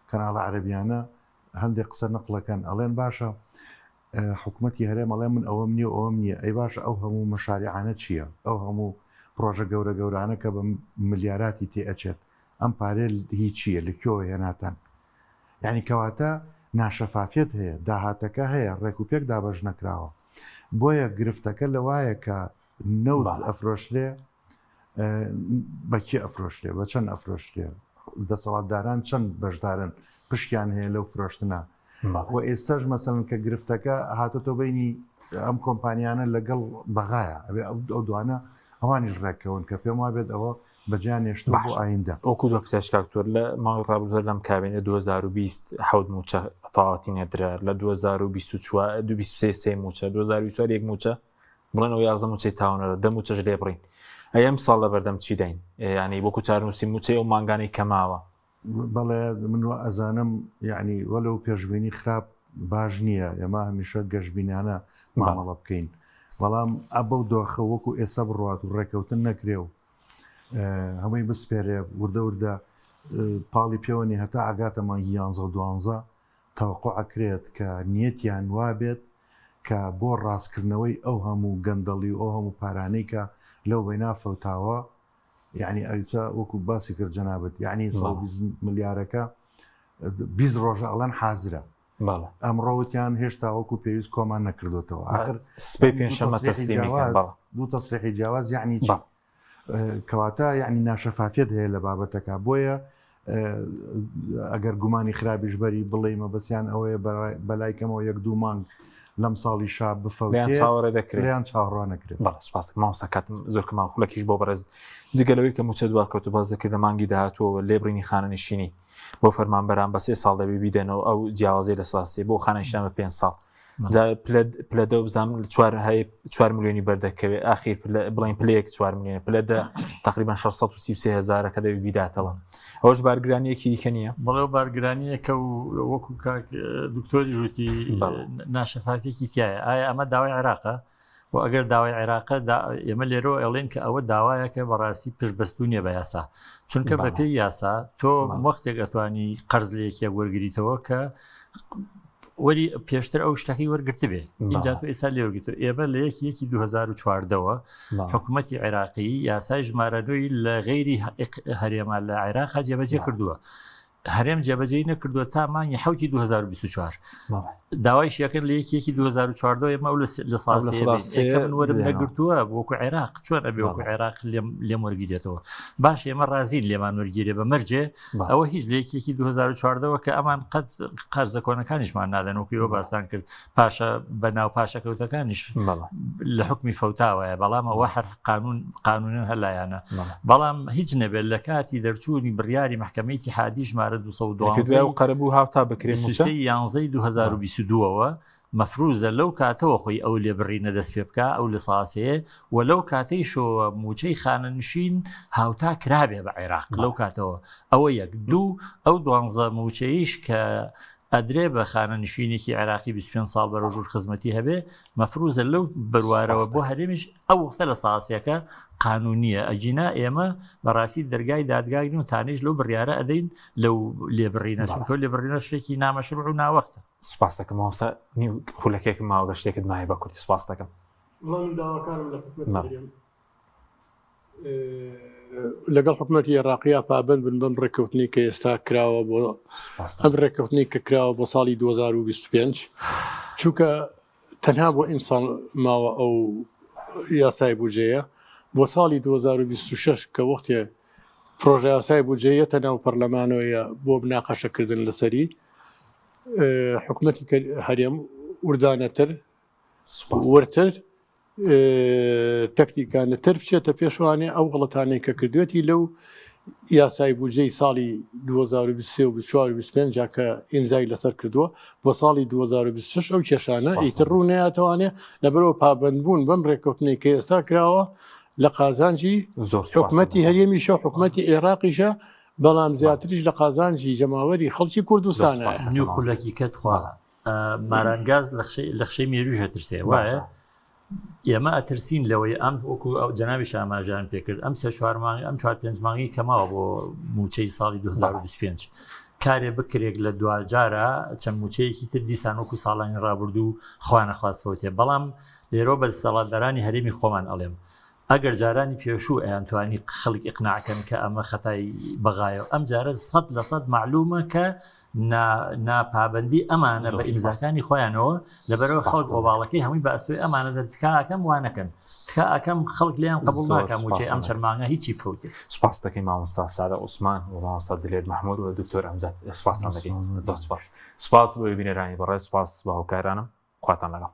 کەناڵە عەرەبیانە هەندێک قسە نەقڵەکەن ئەڵێن باشە حکوومەتی هەرێم ئەڵێ من ئەوەم نییە ئەوەم نییە ئەی باشە ئەو هەموو مەشاریعانە چییە ئەو هەموو پرۆژە گەورە گەورانە کە بە ملیاراتی تێ ئەچێت ئەم پارێ هیچیە لەکوێوە هێناتان یعنی کەواتە ناشەفافێت هەیە داهاتەکە هەیە ڕێک و پێک دابەش نەکراوە بۆیە گرفتەکە لەوایە کە نەوت ئەفرۆشرێ بەکی ئەفرۆشتێ بە چەند ئەفرۆشتێ دەسەڵاتداران چەند بەشدارن پشتیان هەیە لەو فرۆشتنە و ئێستاش مەسەڵەن کە گرفتەکە هاتۆتۆ بینی ئەم کۆمپانیانە لەگەڵ بەغایە ئەبێ ئەو دوانە ئەوانیش ڕێکەون کە پێم وا بێت ئەوە بەجیان نێشتۆ بۆ ئایندە ئەوکو دو پرسیارکتۆر لە ماڵی ڕابردووە لەم کابینە 2020 حەوت موچە تاواتی نێدرا لە 2023 موچە 2024 1 موچە بڵێنەوە 11 موچەی تاونەرە 10 موچەش لێ بڕین ئەم ساڵ لە بەردەم چی دەین ینی وەکو چارنووسی موچەی ئەو مانگانی کەماوە بەڵێ من ئەزانم یعنی وەلەو پێشبینی خراپ باش نییە ئێمە هەمیشە گەشتبینانە مامەڵە بکەین بەڵام ئەبە دۆخە وەکو ئێستا بڕات و ڕێکەوتن نەکرێ و هەمووی بسپێرێ وردە وردە پاڵی پێوەنی هەتا ئاگاتە مانگی 11 تەوەقع ئەکرێت کە نیەتیان وابێت کە بۆ ڕاستکردنەوەی ئەو هەموو گەندەڵی و ئەو هەموو پارانەی کە لەو بەینا فەوتاوە یعنی ئەیسا وەکو باسی کرد جەنابەت یعنی 120 ملیارەکە 20 ڕۆژە ئەڵەن حازرە ئەمڕۆوتیان هێشتا وەکو پێویست کۆمان نەکردوتەوە آخر سپێ پێنجشەممە تەسلیمی دوو تەسریحی جیاواز یعنی چی کەواتە یعنی ناشەفافیت هەیە لە بابەتەکە بۆیە ئەگەر گومانی خراپیش بەری بڵێمە بەسییان ئەوەیە بەلایکەمەوە 1-2 مانگ لەم ساڵی شاب بفەوتیان چاوەڕێ دەکرێت چاوەڕوان نەکرێت سپاس مامۆستاکاتم زۆر کەمان خولەکیش بۆ بەرز جگەلەوەی کە موچە دواکەوت باز دەکرد لە مانگی داهاتووە لێبڕینی خانەنشینی بۆ فەرمانبەران بە 3 ساڵ دەبێ بیدەنەوە ئەو جیاوازەی لە ساسی بۆ خانەنشینان بە 5 ساڵ پلەدە بزانم 4 میلیۆنی بەردەکەوێت ئاخیر بڵین پلەیەک 4 میلیۆن پلەدە تقریبا 633,000کە دەبێ بیداتەوە ئەوەش بارگرانیەکی دیکە نییە بەڵێ بارگرانیەکە و وەکو دکتۆری ژووتی ناشەفافێکی تایە ئایا ئەمە داوای عێراقە و ئەگەر داوای عێراقە ئێمە لێرەوە ئەڵێن کە ئەوە داوایەکە بەڕاستی پشتبەستوو نیە بە یاسا چونکە بە پێی یاسا تۆ وەختێک ئەتوانی قەرز لە یەکێک وەرگریتەوە کە وەری پێشتر ئەو شتەکەی وەرگرت بێ اینجا تو ئێستا لێوەرگیت ئێمە لە 2014ەوە حکوومەتی عێراقی یاسای ژمارەنووی لە غەیری هەرێما لە عێراق جێبەجێ کردووە هەرێم جێبەجێی نەکردووە تا مانگی 2024 داوای شیەکەن لە 2014 ئێمە لە ساسێکەکەم وەرم نەگرتووە وەکو عێراق چۆن ئەبێ وەکو عێراق لێم وەرگیرێتەوە باش ئێمە رازین لێمان وەرگیرێ بە مەرجێ ئەوە هیچ لە 2014ەوە کە ئەمان قەت قەرزە کۆنەکانیشمان نادەن وەکوەوە باستان کرد پاشە بەناو پاشەکەوتەکانیش لە حکمی فەوتاوەیە بەڵام ئەوە هەر قانونن هەلایەنە بەڵام هیچ نەبێت لە کاتی دەرچوونی بڕیاری محکەمەی اتحادی ژمارە 212 و قەرەبوو هاوتا بکرێن 2022ەوە مەفروزە لەو کاتەوە خۆی ئەو لێبڕینە دەست پێ بکە ئەو لە ساسەیە و لەو کاتەی شۆوە موچەی خانەنشین هاوتا کرابێ بە عێراق لەو کاتەوە ئەوە یەک دوو ئەو 12 موچەیش کە ئەدرێ بە خانەنشینێکی عێراقی 25 ساڵ بەرەو ژوور خزمەتی هەبێ مەفروزە لەو بڕوارەوە بۆ هەرێمیش ئەو وەختە لە ساسیەکە قانونیە ئەجینا ئێمە بەڕاستی دەرگای دادگاین و تانیش لەو بڕیارە ئەدەین لەو لێبڕینە چونکە لێبڕینە شتێکی نامەشروع و ناوەختە سوپاس دەکەم مامۆستا خولەکێکم ماوە شتێکت مایە بە کورتی سوپاس دەکەم لەگەڵ حکوومەتی عێراقیا پابند بن بەم ڕێکەوتنی کە ئێستا کراوە بۆ ئەم ڕێکەوتنی کە کراوە بۆ ساڵی 2025 چونکە تەنها بۆ ئینسان ماوە ئەو یاسای بودجەیە بۆ ساڵی 2026 کە وەختێ پرۆژە یاسای بودجەیە تەناو پەرلەمانەوەیە بۆ بناقەشەکردن لەسەری حکوومەتی هەرێم وردانەتر ورتر تەکنیکانەتر بچێتە پێشوانێ ئەو غڵەتانەی کە کردوێتی لەو یاسای بودجەی ساڵی 2024 کە ئیمزای لەسەر کردووە بۆ ساڵی 2026 ئەو کێشانە ئیتر ڕوو نەیاتوانێ لەبەرەوە پابندبوون بەم ڕێکەوتنەی کە ئێستا کراوە لە قازانجی حکوومەتی هەرێمیشە و حکوومەتی عێراقیشە بەڵام زیاتریش لە قازانجی جەماوەری خەڵکی کوردستانە نیو خولەکی کەتخوا مارانگاز لە خشەی مێروژە ترسێ وایە ئێمە ئەترسین لەوەی ئەم وەکو ئەو جەنابی ئاماژیان پێکرد ئەم 4 مانگی ئەم 4-5 مانگی کەماوە بۆ موچەی ساڵی 2025 کارێ بکرێک لە دوجارە چەند موچەیەکی تر دیسان وەکو ساڵانی ڕابردوو خوانە خواستفەوتێ بەڵام لێرۆ بە دەسەڵاتدارانی هەرێمی خۆمان ئەڵێم ئەگەر جارانی پێشوو ئەیانتوانی خەڵک ئیقناعکەن کە ئەمە خەتای بەغایەوە ئەم جارە 100% معلومە کە ناپابندی ئەمانە بە ئیمزاکانی خۆیانەوە لەبەرەوە خەڵک ئۆباڵەکەی هەمووی بە ئەستۆی ئەمانە تکاکەم وانەکەن تکاکەم خەڵک لیان قبول ناکەم وچێ ئەم چەرمانگە هیچی فەوتێ سوپاس دەکەی مامۆستا سادە عوسمان و مامۆستا دلێر محمود و دکتۆر ئەمجاد سوپاسان دەکەین سوپاس بۆ بینەرانی بەڕێز سوپاس بە هاوکارانم خواتان لەگەڵ